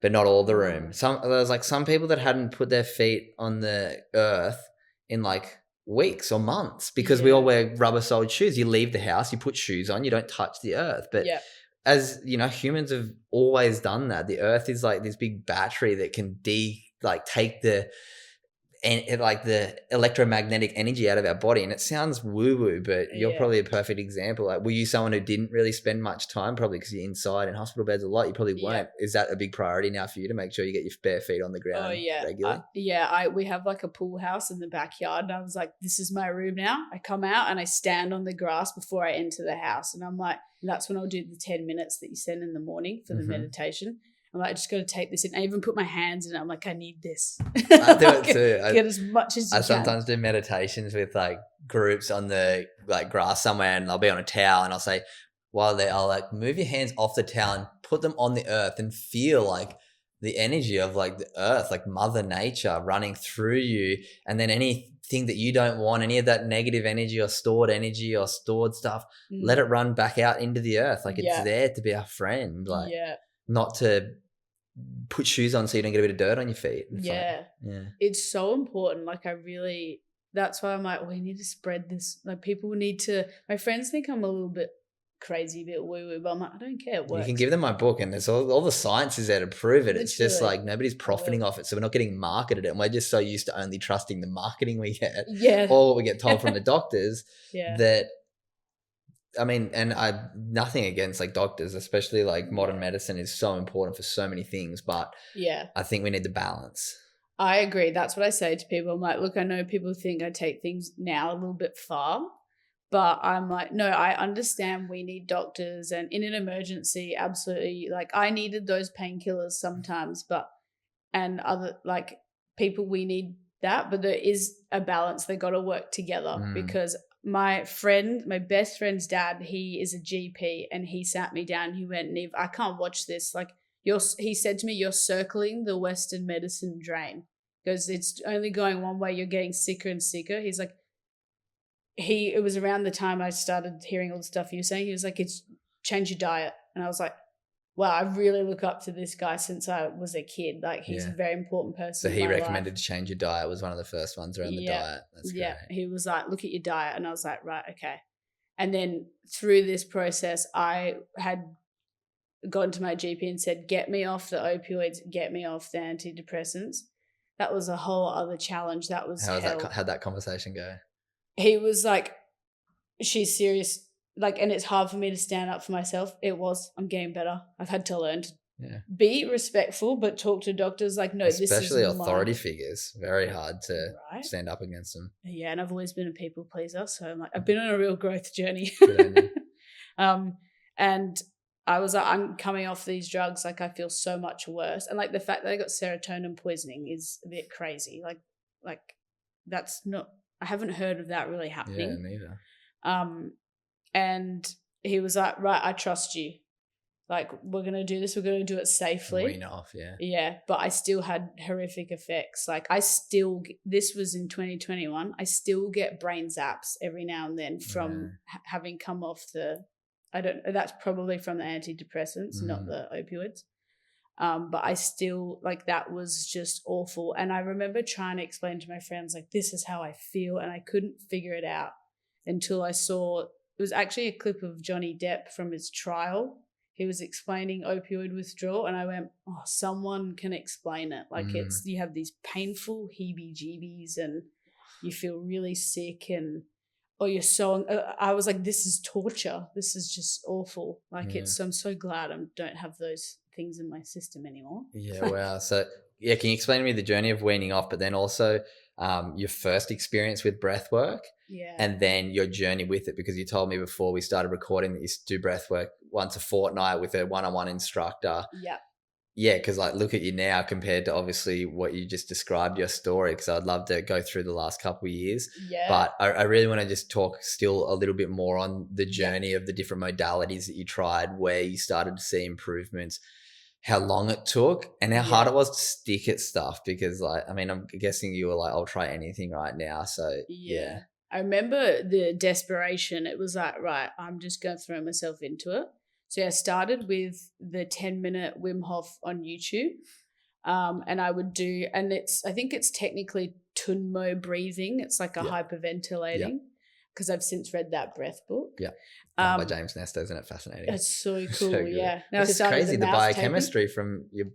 but not all the room. There was like some people that hadn't put their feet on the earth in like weeks or months, because we all wear rubber-soled shoes. You leave the house, you put shoes on, you don't touch the earth. But as you know, humans have always done that. The earth is like this big battery that can take the electromagnetic energy out of our body. And it sounds woo-woo, but you're probably a perfect example. Like, were you someone who didn't really spend much time, probably because you're inside in hospital beds a lot? You probably weren't. Is that a big priority now for you to make sure you get your bare feet on the ground regularly? We have like a pool house in the backyard, and I was like, this is my room now. I come out and I stand on the grass before I enter the house, and I'm like, that's when I'll do the 10 minutes that you send in the morning for the meditation. I'm like, I just got to take this in. I even put my hands in it. I'm like, I need this. I do it too. Get as much as you can. I sometimes do meditations with like groups on the like grass somewhere, and I'll be on a towel and I'll say, I'll like move your hands off the towel and put them on the earth and feel like the energy of like the earth, like Mother Nature running through you. And then anything that you don't want, any of that negative energy or stored stuff, let it run back out into the earth. Like it's there to be our friend. Like not to put shoes on so you don't get a bit of dirt on your feet. Yeah. It's so important. Like that's why I'm like, we need to spread this. Like people need to, my friends think I'm a little bit crazy, a bit woo-woo, but I'm like, I don't care. It works. You can give them my book, and there's all the science is there to prove it. It's just like nobody's profiting off it. So we're not getting marketed it. And we're just so used to only trusting the marketing we get or what we get told from the doctors that, I mean, and nothing against like doctors, especially like modern medicine is so important for so many things, but I think we need the balance. I agree. That's what I say to people. I'm like, look, I know people think I take things now a little bit far, but I'm like, no, I understand we need doctors, and in an emergency, absolutely. Like I needed those painkillers sometimes, and other like people, we need that, but there is a balance. They got to work together because my best friend's dad, he is a GP, and he sat me down. He went, Niamh, I can't watch this. Like he said to me, you're circling the Western medicine drain because it's only going one way. You're getting sicker and sicker. He's like, it was around the time I started hearing all the stuff you were saying. He was like, it's change your diet. And I was like, wow, I really look up to this guy since I was a kid. Like he's a very important person. So he recommended to change your diet, was one of the first ones around the diet. That's great. He was like, look at your diet. And I was like, right, okay. And then through this process, I had gone to my GP and said, get me off the opioids, get me off the antidepressants. That was a whole other challenge. That was how'd that conversation go? He was like, she's serious. Like, and it's hard for me to stand up for myself. I'm getting better. I've had to learn to be respectful, but talk to doctors like, no, especially this is authority figures. Very hard to stand up against them. Yeah, and I've always been a people pleaser, so I'm like, I've been on a real growth journey. And I was like, I'm coming off these drugs, like I feel so much worse, and like the fact that I got serotonin poisoning is a bit crazy. Like that's not. I haven't heard of that really happening. Yeah, neither. And he was like, right, I trust you. like, we're going to do this, we're going to do it safely. Wean off, yeah. Yeah, but I still had horrific effects. Like, this was in 2021, I still get brain zaps every now and then from having come off that's probably from the antidepressants, not the opioids. But I still, like, that was just awful. And I remember trying to explain to my friends, like, this is how I feel. And I couldn't figure it out until I saw, it was actually a clip of Johnny Depp from his trial. He was explaining opioid withdrawal. And I went, oh, someone can explain it. Like, you have these painful heebie-jeebies and you feel really sick and, you're so, I was like, this is torture. This is just awful. Like, I'm so glad I don't have those things in my system anymore. Yeah, wow. So, yeah, can you explain to me the journey of weaning off, but then also your first experience with breath work? Yeah. And then your journey with it, because you told me before we started recording that you do breath work once a fortnight with a one-on-one instructor. Yeah. Yeah, because like look at you now compared to obviously what you just described your story, because I'd love to go through the last couple of years. Yeah. But I really want to just talk still a little bit more on the journey of the different modalities that you tried, where you started to see improvements, how long it took, and how hard it was to stick at stuff. Because like, I mean, I'm guessing you were like, I'll try anything right now. So yeah. I remember the desperation. It was like, right, I'm just going to throw myself into it. So I started with the 10-minute Wim Hof on YouTube. And I would do, and I think it's technically Tunmo breathing. It's like a hyperventilating, because I've since read that breath book. Yeah. By James Nestor, isn't it fascinating? It's so cool. So Yeah. Now it's crazy, the biochemistry from your,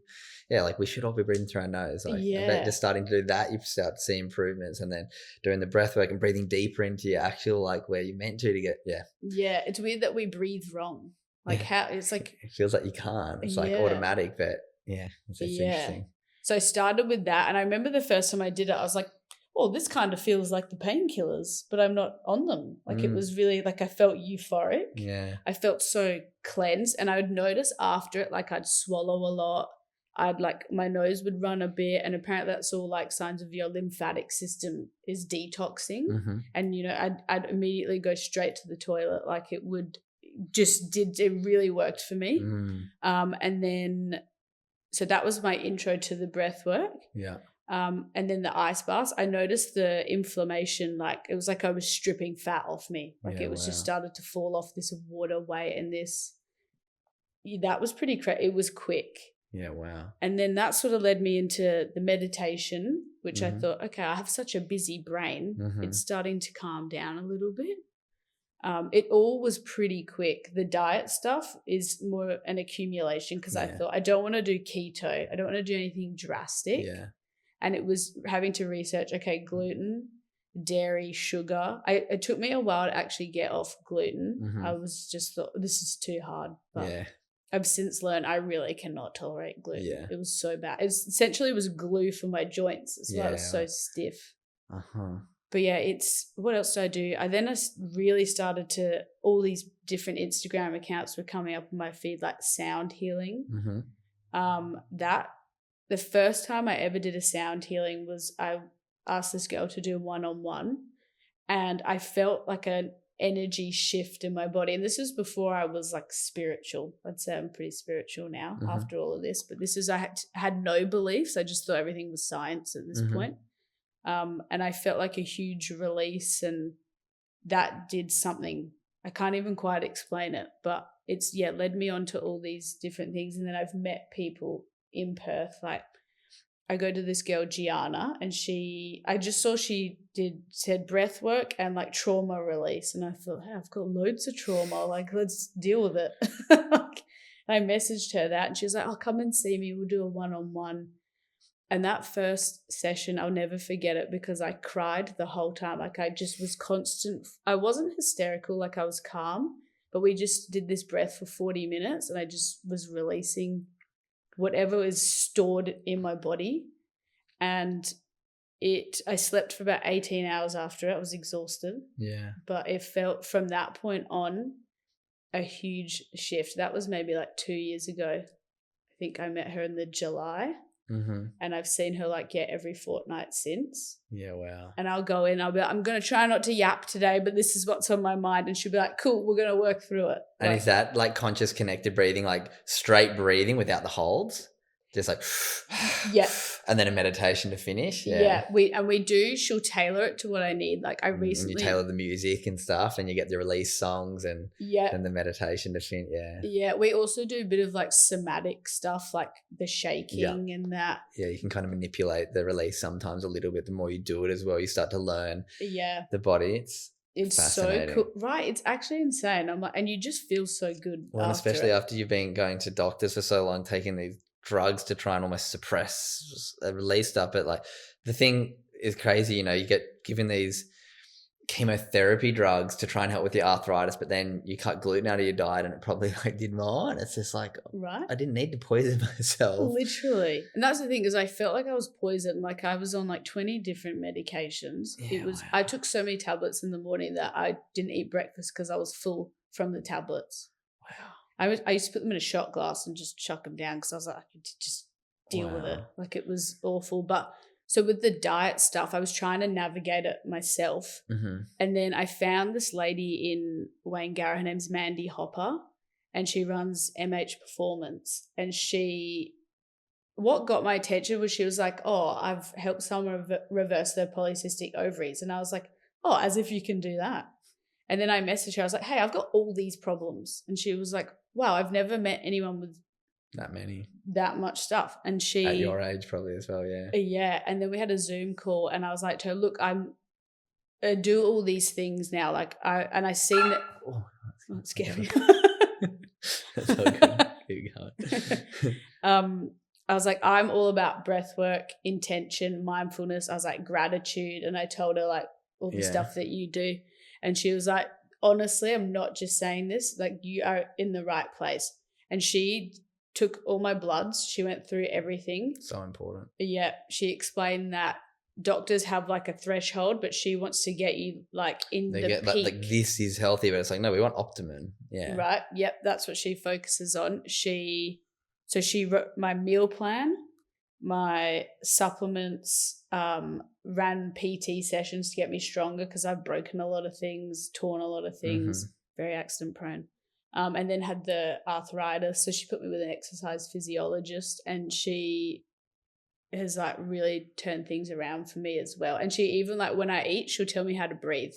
like we should all be breathing through our nose. Like just starting to do that, you start to see improvements, and then doing the breath work and breathing deeper into your actual, like where you're meant to get, Yeah. It's weird that we breathe wrong. Like how it's like. It feels like you can't. It's like automatic, but it's interesting. So I started with that. And I remember the first time I did it, I was like, oh, this kind of feels like the painkillers, but I'm not on them. Like it was really like, I felt euphoric. Yeah. I felt so cleansed. And I would notice after it, like I'd swallow a lot. I'd like, my nose would run a bit. And apparently that's all like signs of your lymphatic system is detoxing. Mm-hmm. And, I'd immediately go straight to the toilet. Like it really worked for me. And then, so that was my intro to the breath work. Yeah. And then the ice baths, I noticed the inflammation, like it was like I was stripping fat off me. Like it was just started to fall off, this water weight, and that was pretty crazy. It was quick. Yeah, wow. And then that sort of led me into the meditation, which I thought, okay, I have such a busy brain. It's starting to calm down a little bit. It all was pretty quick. The diet stuff is more an accumulation, because I thought I don't want to do keto. I don't want to do anything drastic. Yeah. And it was having to research, okay, gluten, dairy, sugar. It took me a while to actually get off gluten. I was just thought, this is too hard. But I've since learned I really cannot tolerate gluten. Yeah. It was so bad. It was glue for my joints as well. It was so stiff. But yeah, what else do I do? I really started to, all these different Instagram accounts were coming up on my feed, like sound healing. The first time I ever did a sound healing was I asked this girl to do one-on-one, and I felt like an energy shift in my body. And this was before I was like spiritual. I'd say I'm pretty spiritual now after all of this, but I had no beliefs. I just thought everything was science at this point. And I felt like a huge release, and that did something. I can't even quite explain it, but it's led me on to all these different things. And then I've met people in Perth. Like I go to this girl, Gianna, and I just saw she said breath work and like trauma release. And I thought, hey, I've got loads of trauma. Like, let's deal with it. I messaged her that, and she was like, oh, come and see me. We'll do a one-on-one. And that first session, I'll never forget it, because I cried the whole time. Like I just was constant. I wasn't hysterical, like I was calm, but we just did this breath for 40 minutes and I just was releasing whatever is stored in my body. And I slept for about 18 hours after it. I was exhausted. Yeah. But it felt from that point on a huge shift. That was maybe like 2 years ago. I think I met her in the July. Mm-hmm. And I've seen her like, every fortnight since. Yeah, wow. And I'll go in, I'll be like, I'm going to try not to yap today, but this is what's on my mind. And she'll be like, cool, we're going to work through it. And Like, is that like conscious connected breathing, like straight breathing without the holds? Just like, yeah. And then a meditation to finish. Yeah. She'll tailor it to what I need. Like I recently. And you tailor the music and stuff, and you get the release songs and then the meditation to finish. Yeah. Yeah. We also do a bit of like somatic stuff, like the shaking and that. Yeah. You can kind of manipulate the release sometimes a little bit. The more you do it as well, you start to learn the body. It's so cool. Right. It's actually insane. I'm like, and you just feel so good. Well, especially after you've been going to doctors for so long, taking these drugs to try and almost suppress a release stuff. But like the thing is crazy, you get given these chemotherapy drugs to try and help with your arthritis, but then you cut gluten out of your diet and it probably like did more. And it's just like, right, I didn't need to poison myself. Literally. And that's the thing, is I felt like I was poisoned. Like I was on like 20 different medications. I took so many tablets in the morning that I didn't eat breakfast because I was full from the tablets. Wow. I used to put them in a shot glass and just chuck them down because I was like, I could just deal with it. Like it was awful. But so with the diet stuff, I was trying to navigate it myself. Mm-hmm. And then I found this lady in Wangara. Her name's Mandy Hopper, and she runs MH Performance. And what got my attention was she was like, oh, I've helped someone reverse their polycystic ovaries. And I was like, oh, as if you can do that. And then I messaged her. I was like, hey, I've got all these problems. And she was like, wow, I've never met anyone with that much stuff. And she, at your age probably as well. Yeah. And then we had a Zoom call and I was like to her, look, I'm do all these things now. Like I seen that. Oh, it's scary. That's so good. Keep going. I was like, I'm all about breath work, intention, mindfulness. I was like, gratitude. And I told her like all the stuff that you do. And she was like, honestly, I'm not just saying this, like you are in the right place. And she took all my bloods. She went through everything. So important. Yeah. She explained that doctors have like a threshold, but she wants to get you like in the peak. Like this is healthy, but it's like, no, we want optimum. Yeah. Right. Yep. That's what she focuses on. So she wrote my meal plan, my supplements, ran PT sessions to get me stronger because I've broken a lot of things, torn a lot of things, very accident prone. And then had the arthritis. So she put me with an exercise physiologist, and she has like really turned things around for me as well. And she even like when I eat, she'll tell me how to breathe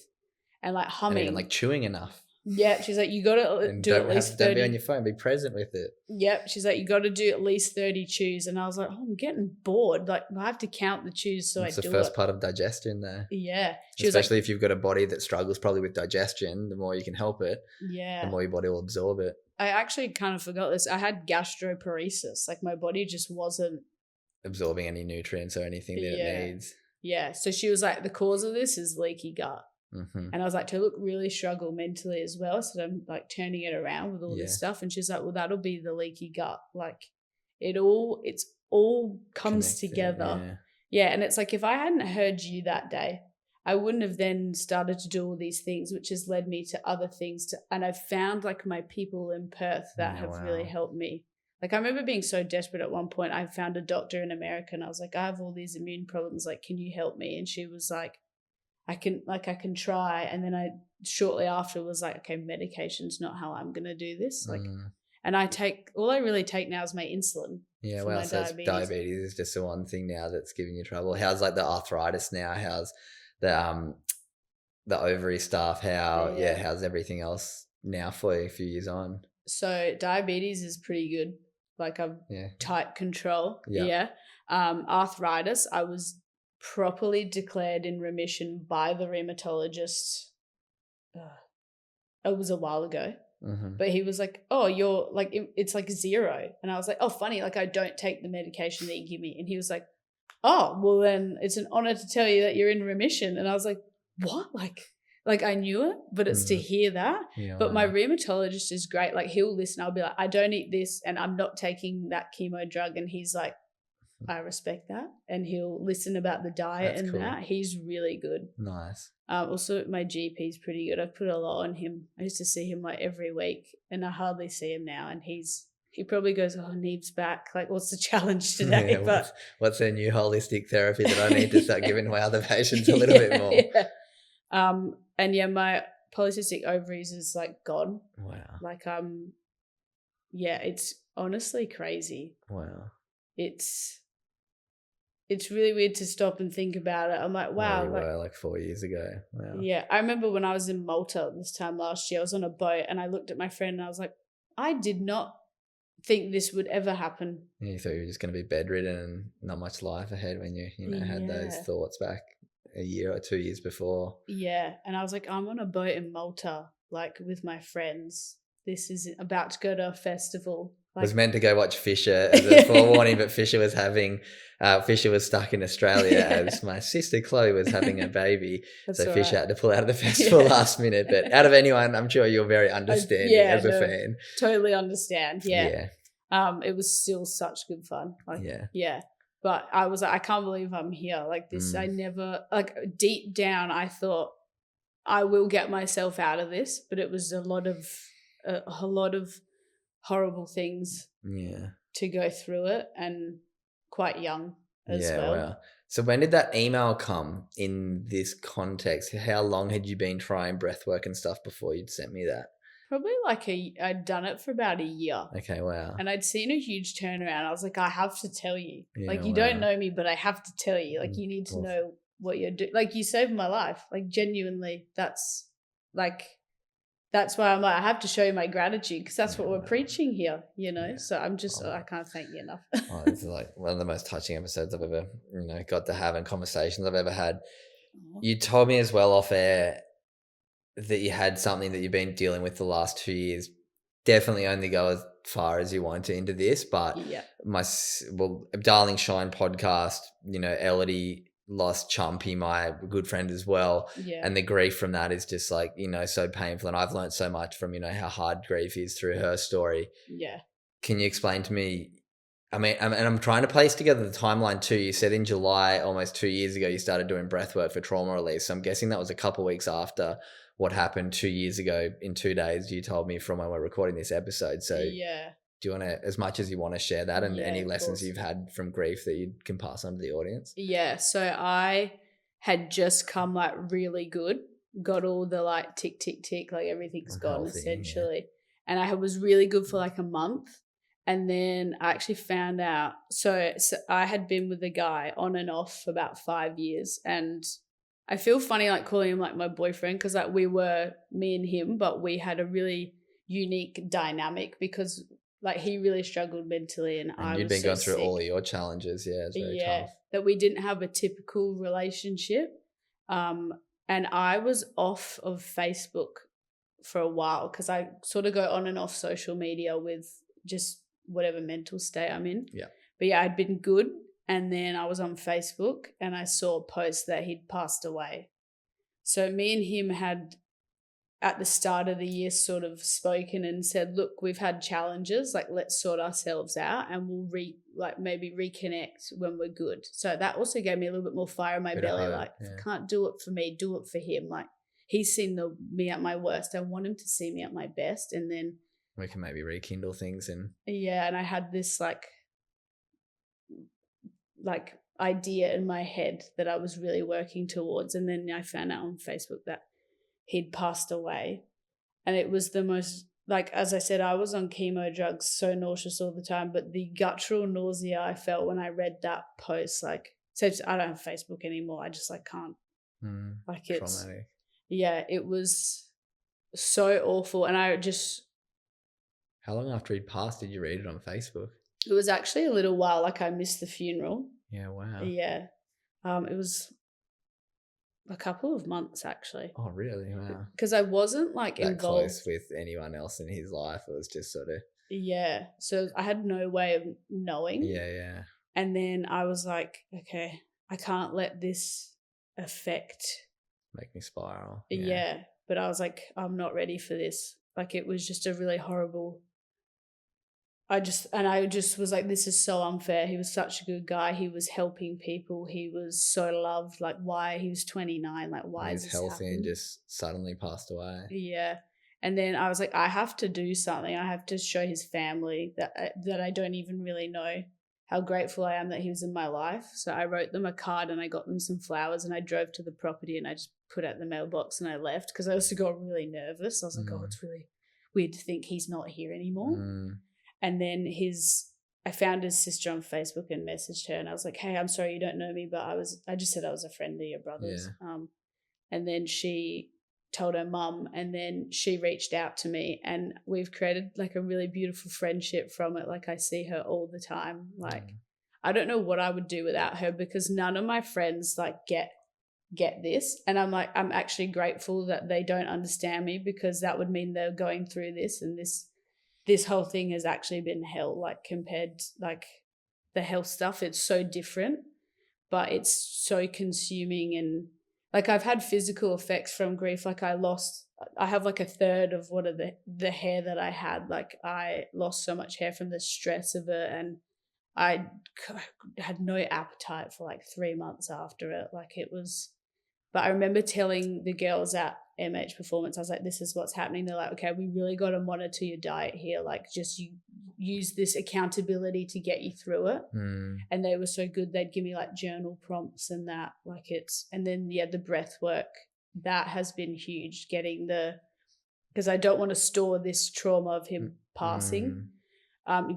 and like humming. And even like chewing enough. Yeah, she's like, you got to do at least 30. Don't be on your phone, be present with it. Yep, she's like, you got to do at least 30 chews. And I was like, oh, I'm getting bored. Like, I have to count the chews so I do it. It's the first part of digestion there. Yeah. Especially if you've got a body that struggles probably with digestion, the more you can help it, the more your body will absorb it. I actually kind of forgot this. I had gastroparesis. Like, my body just wasn't absorbing any nutrients or anything that it needs. Yeah. So she was like, the cause of this is leaky gut. Mm-hmm. And I was like, to look really struggle mentally as well. So I'm like turning it around with all this stuff. And she's like, well, that'll be the leaky gut. Like it's all comes together. Yeah. And it's like, if I hadn't heard you that day, I wouldn't have then started to do all these things, which has led me to other things. And I've found like my people in Perth that have really helped me. Like I remember being so desperate at one point. I found a doctor in America and I was like, I have all these immune problems. Like, can you help me? And she was like, I can try. And then I shortly after was like, okay, medication's not how I'm going to do this. Like, and all I really take now is my insulin. Yeah. Well, so diabetes is just the one thing now that's giving you trouble. How's like the arthritis now? How's the ovary stuff? How's everything else now for you a few years on? So diabetes is pretty good. Like I've tight control. Yeah. Arthritis, I was properly declared in remission by the rheumatologist. It was a while ago, but he was like, oh, you're like, it's like 0. And I was like, oh, funny. Like I don't take the medication that you give me. And he was like, oh, well then it's an honor to tell you that you're in remission. And I was like, what? Like I knew it, but it's to hear that. Yeah, but my rheumatologist is great. Like he'll listen. I'll be like, I don't eat this and I'm not taking that chemo drug. And he's like, I respect that. And he'll listen about the diet. That's cool. That. He's really good. Nice. Also, my GP's pretty good. I've put a lot on him. I used to see him like every week and I hardly see him now. And he's he probably goes, "Oh, Niamh's back. Like, what's the challenge today?" Yeah, But what's their new holistic therapy that I need to start giving my other patients a little bit more? Yeah. And yeah, my polycystic ovaries is like gone. Wow. Like, yeah, it's honestly crazy. Wow. It's really weird to stop and think about it. I'm like, wow, Where you like, were like 4 years ago. Wow. yeah. I remember when I was in Malta this time last year, I was on a boat and I looked at my friend and I was like, I did not think this would ever happen. Yeah, you thought you were just going to be bedridden and not much life ahead when you had those Yeah. thoughts back a year or 2 years before. Yeah. And I was like, I'm on a boat in Malta, like with my friends. This is about to go to a festival. Like, Was meant to go watch Fisher as a forewarning, but Fisher was stuck in Australia as my sister Chloe was having a baby. That's So all Fisher right. had to pull out of the festival last minute. But out of anyone, I'm sure you're very understanding as a fan. Totally understand. Yeah. Yeah. It was still such good fun. Like, Yeah. yeah. But I was like, I can't believe I'm here. Like this, I never, like deep down, I thought I will get myself out of this, but it was a lot of horrible things to go through it, and quite young as well. Wow. So when did that email come in this context? How long had you been trying breathwork and stuff before you'd sent me that? Probably like I'd done it for about a year. Okay, wow. And I'd seen a huge turnaround. I was like, I have to tell you. Yeah, like, you don't know me, but I have to tell you. Like, you need to know what you're doing. Like, you saved my life. Like, genuinely, that's why I'm like, I have to show you my gratitude, because that's what we're preaching here, you know? Yeah. So I'm just, I can't thank you enough. It's like one of the most touching episodes I've ever, got to have, and conversations I've ever had. You told me as well off air that you had something that you've been dealing with the last 2 years. Definitely only go as far as you want to into this, but my Darling Shine podcast, Elodie lost Chumpy, my good friend as well. Yeah. And the grief from that is just like, so painful. And I've learned so much from, how hard grief is through her story. Yeah. Can you explain to me, I mean, and I'm trying to place together the timeline too. You said in July, almost 2 years ago, you started doing breathwork for trauma relief. So I'm guessing that was a couple of weeks after what happened 2 years ago in 2 days, you told me, from when we're recording this episode. So do you want to, as much as you want to share that, and any lessons you've had from grief that you can pass on to the audience? Yeah. So I had just come like really good, got all the like tick, tick, tick, like everything's gone essentially. Yeah. And I was really good for like a month. And then I actually found out, so I had been with a guy on and off for about 5 years, and I feel funny like calling him like my boyfriend, because like we were, me and him, but we had a really unique dynamic, because like he really struggled mentally, and I was you'd been going through all of your challenges. Yeah, it's very tough. That we didn't have a typical relationship. And I was off of Facebook for a while, because I sort of go on and off social media with just whatever mental state I'm in. Yeah. But yeah, I'd been good. And then I was on Facebook and I saw a post that he'd passed away. So me and him had, at the start of the year, sort of spoken and said, look, we've had challenges, like let's sort ourselves out, and we'll maybe reconnect when we're good. So that also gave me a little bit more fire in my belly. Like, if I can't do it for me, do it for him. Like, he's seen me at my worst. I want him to see me at my best. And then we can maybe rekindle things. And and I had this like idea in my head that I was really working towards. And then I found out on Facebook that he'd passed away. And it was the most, like, as I said, I was on chemo drugs, so nauseous all the time, but the guttural nausea I felt when I read that post, like, so I don't have Facebook anymore. I just can't. Like, it's traumatic. Yeah, it was so awful. And I just. How long after he'd passed did you read it on Facebook? It was actually a little while. Like, I missed the funeral. Yeah, wow. Yeah. It was a couple of months, actually. Oh, really? Wow. Because I wasn't that involved close with anyone else in his life. It was just sort of. Yeah. So I had no way of knowing. Yeah. And then I was like, okay, I can't let this make me spiral. Yeah. But I was like, I'm not ready for this. Like, it was just a really horrible. I just was like, this is so unfair. He was such a good guy. He was helping people. He was so loved. Like, why? He was 29. Like, why is this healthy happening? And just suddenly passed away. Yeah. And then I was like, I have to do something. I have to show his family that I don't even really know how grateful I am that he was in my life. So I wrote them a card and I got them some flowers and I drove to the property and I just put it in the mailbox and I left because I also got really nervous. I was like, oh, it's really weird to think he's not here anymore. And then I found his sister on Facebook and messaged her and I was like, hey, I'm sorry you don't know me, but I just said I was a friend of your brother's. Yeah. And then she told her mum and then she reached out to me and we've created like a really beautiful friendship from it. Like I see her all the time. Like I don't know what I would do without her because none of my friends like get this. And I'm like, I'm actually grateful that they don't understand me because that would mean they're going through this and this whole thing has actually been hell, like compared like the health stuff. It's so different, but it's so consuming and like I've had physical effects from grief. Like I have like a third of what of the hair that I had. Like I lost so much hair from the stress of it and I had no appetite for like 3 months after it. Like it was, but I remember telling the girls at MH Performance, I was like, this is what's happening. They're like, okay, we really got to monitor your diet here. Like just you use this accountability to get you through it. And they were so good. They'd give me like journal prompts and that like and then the breath work, that has been huge because I don't want to store this trauma of him passing.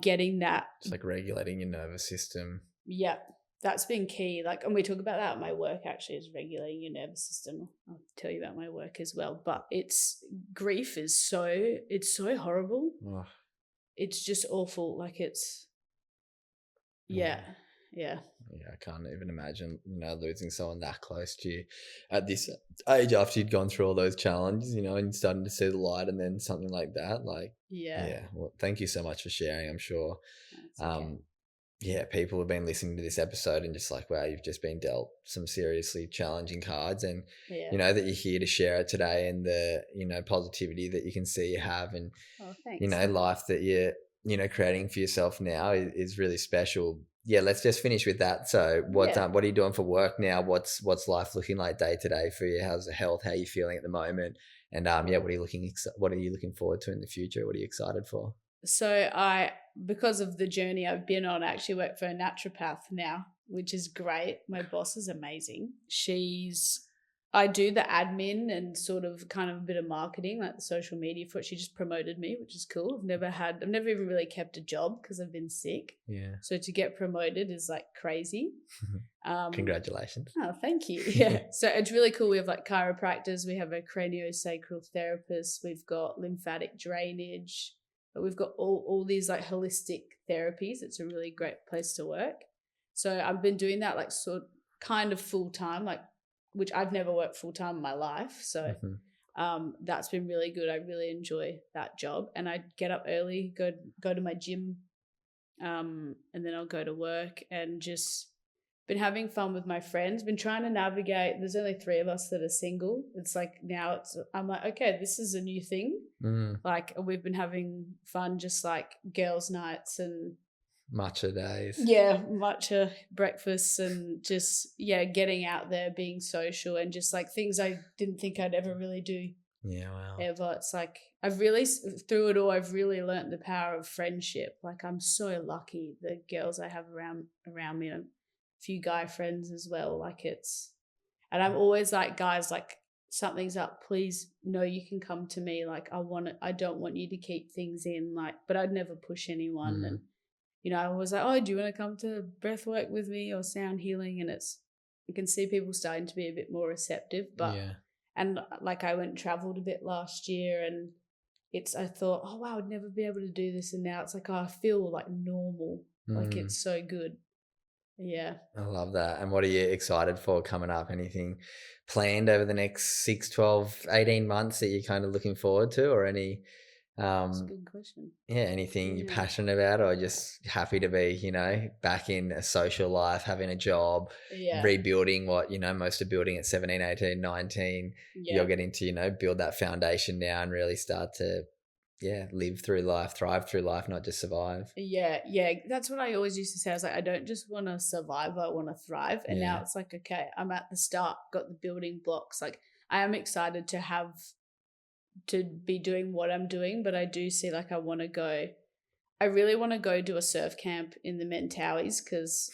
Getting that. It's like regulating your nervous system. Yeah. That's been key. Like, and we talk about that at my work actually, is regulating your nervous system. I'll tell you about my work as well. But grief is it's so horrible. Oh. It's just awful. Like yeah. Yeah, I can't even imagine, losing someone that close to you at this age after you'd gone through all those challenges, and starting to see the light and then something like that. Like, yeah. Well, thank you so much for sharing. I'm sure. Okay. People have been listening to this episode and just like, wow, you've just been dealt some seriously challenging cards and, that you're here to share it today and the, positivity that you can see you have and, life that you're, creating for yourself now is really special. Yeah, let's just finish with that. So what are you doing for work now? What's life looking like day to day for you? How's the health? How are you feeling at the moment? And what are you looking forward to in the future? What are you excited for? So because of the journey I've been on, I actually work for a naturopath now, which is great. My boss is amazing. I do the admin and sort of kind of a bit of marketing, like the social media for it. She just promoted me, which is cool. I've never even really kept a job because I've been sick. Yeah. So to get promoted is like crazy. Congratulations. Oh, thank you. Yeah. So it's really cool. We have like chiropractors. We have a craniosacral therapist. We've got lymphatic drainage. But we've got all these like holistic therapies. It's a really great place to work. So I've been doing that like sort kind of full time, like which I've never worked full time in my life. So that's been really good. I really enjoy that job. And I get up early, go to my gym, and then I'll go to work and just been having fun with my friends, been trying to navigate. There's only 3 of us that are single. It's like now I'm like, okay, this is a new thing. Like we've been having fun, just like girls' nights and matcha days. Yeah, matcha breakfasts and just, getting out there, being social and just like things I didn't think I'd ever really do. Yeah, wow. Ever. It's like through it all, I've really learnt the power of friendship. Like I'm so lucky the girls I have around me and a few guy friends as well. Like and I'm always like, guys, like something's up, please know you can come to me. Like I don't want you to keep things in, like, but I'd never push anyone. And I was like, oh, do you want to come to breathwork with me or sound healing? And you can see people starting to be a bit more receptive. But and like I went and traveled a bit last year, and I thought, oh wow, I'd never be able to do this, and now it's like, oh, I feel like normal. Like it's so good. Yeah. I love that. And what are you excited for coming up? Anything planned over the next 6, 12, 18 months that you're kind of looking forward to, or any That's a good question. Yeah, anything you're passionate about, or just happy to be, back in a social life, having a job, rebuilding what, most are building at 17, 18, 19. You're getting to, build that foundation now and really start to, live through life, thrive through life, not just survive. Yeah. That's what I always used to say. I was like, I don't just want to survive, I want to thrive. And now it's like, okay, I'm at the start, got the building blocks. Like I am excited to have to be doing what I'm doing, but I do see like I really want to go do a surf camp in the Mentawais, because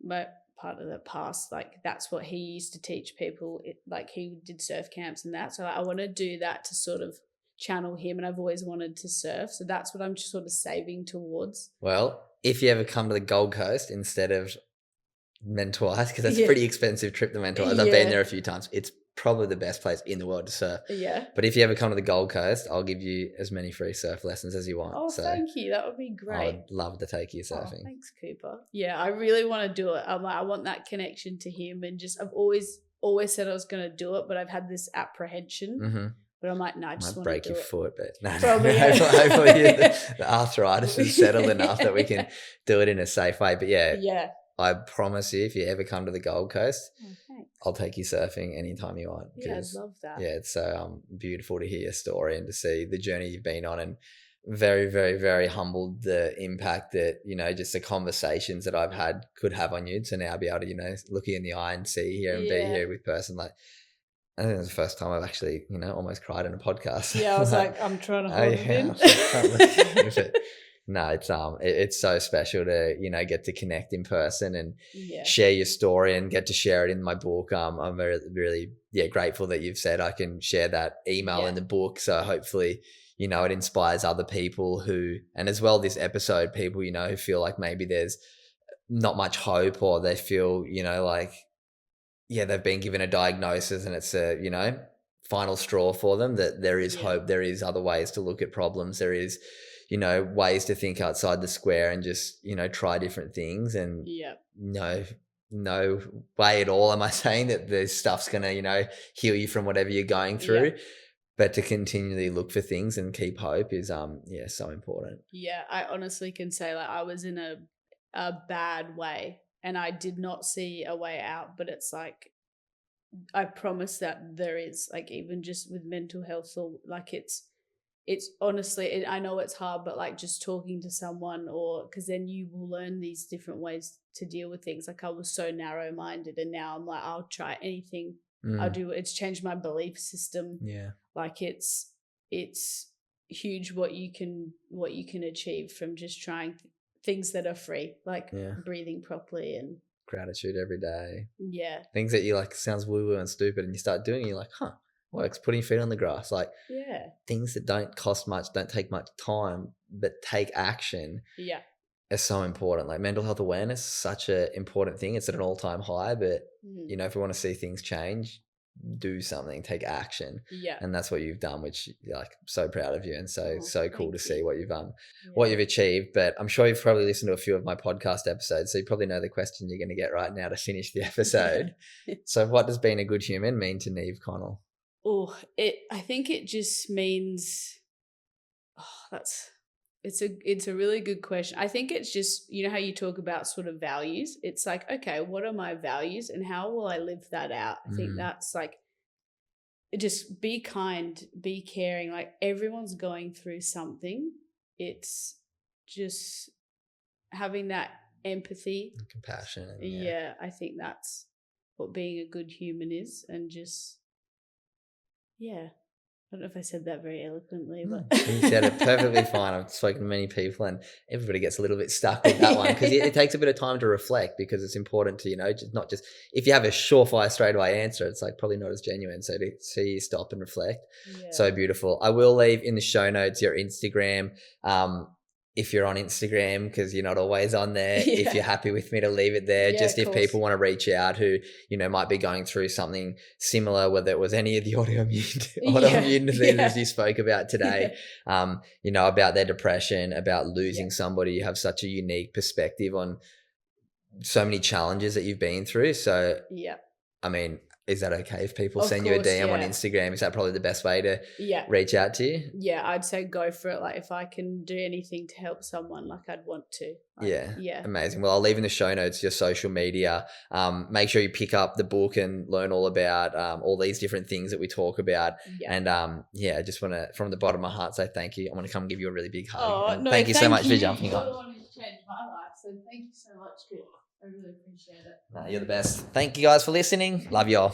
my part of the past, like that's what he used to teach people. Like he did surf camps and that. So I want to do that to sort of channel him, and I've always wanted to surf. So that's what I'm just sort of saving towards. Well, if you ever come to the Gold Coast instead of Mentawais, because that's a pretty expensive trip to Mentawais. I've been there a few times. It's probably the best place in the world to surf. Yeah. But if you ever come to the Gold Coast, I'll give you as many free surf lessons as you want. Oh, so thank you. That would be great. I'd love to take you surfing. Oh, thanks, Cooper. Yeah, I really want to do it. I want that connection to him, and just I've always said I was going to do it, but I've had this apprehension. Mm-hmm. But I'm like, no, I just want to break do your it. foot, but no. Probably, hopefully the arthritis is settled enough that we can do it in a safe way. But yeah. I promise you, if you ever come to the Gold Coast, I'll take you surfing anytime you want. Yeah, I'd love that. Yeah, it's so beautiful to hear your story and to see the journey you've been on, and very, very, very humbled the impact that, just the conversations that I've had could have on you, to now be able to, look you in the eye and see you here and be here with person. Like, I think it was the first time I've actually, almost cried in a podcast. Yeah, I was like, I'm trying to hold it in. No, it's so special to, get to connect in person and share your story and get to share it in my book. I'm very, really, grateful that you've said I can share that email in the book. So hopefully, it inspires other people who, and as well this episode, people, who feel like maybe there's not much hope, or they feel, like, they've been given a diagnosis and it's a, final straw for them, that there is hope. There is other ways to look at problems. There is, ways to think outside the square and just, try different things. And no way at all am I saying that this stuff's going to, heal you from whatever you're going through. But to continually look for things and keep hope is, so important. Yeah, I honestly can say, like, I was in a bad way and I did not see a way out. But it's like, I promise that there is, like, even just with mental health, or like it's honestly, I know it's hard, but like just talking to someone, or because then you will learn these different ways to deal with things. Like I was so narrow-minded, and now I'm like, I'll try anything. I'll do it. It's changed my belief system. Yeah. Like it's huge what you can achieve from just trying things that are free, like breathing properly and gratitude every day. Yeah. Things that you like sounds woo-woo and stupid, and you start doing it, you're like, works, putting your feet on the grass, like things that don't cost much, don't take much time, but take action are so important. Like mental health awareness is such an important thing. It's at an all-time high, but if we want to see things change, do something, take action. And that's what you've done, which like so proud of you, and so cool to see what you've achieved. But I'm sure you've probably listened to a few of my podcast episodes, so you probably know the question you're going to get right now to finish the episode. So what does being a good human mean to Niamh Connell? I think it just means, it's a really good question. I think it's just, how you talk about sort of values. It's like, okay, what are my values and how will I live that out? I think that's like, just be kind, be caring. Like everyone's going through something. It's just having that empathy and compassion. I think that's what being a good human is. And just I don't know if I said that very eloquently, but you said it perfectly fine. I've spoken to many people and everybody gets a little bit stuck with that one, because it takes a bit of time to reflect, because it's important to, just not just, if you have a surefire straight away answer, it's like probably not as genuine. So to see you stop and reflect, so beautiful. I will leave in the show notes your Instagram. If you're on Instagram, because you're not always on there, if you're happy with me to leave it there, just if people want to reach out who, might be going through something similar, whether it was any of the autoimmune diseases you spoke about today, about their depression, about losing somebody. You have such a unique perspective on so many challenges that you've been through. So, I mean, is that okay if people send you a DM on Instagram? Is that probably the best way to reach out to you? Yeah, I'd say go for it. Like if I can do anything to help someone, like I'd want to. Like, Amazing. Well, I'll leave in the show notes your social media. Make sure you pick up the book and learn all about all these different things that we talk about. And I just want to, from the bottom of my heart, say thank you. I want to come give you a really big hug. Thank you so much for jumping on. You're the one who's changed my life, so thank you so much, Chris. I really appreciate it. You're the best. Thank you guys for listening. Love y'all.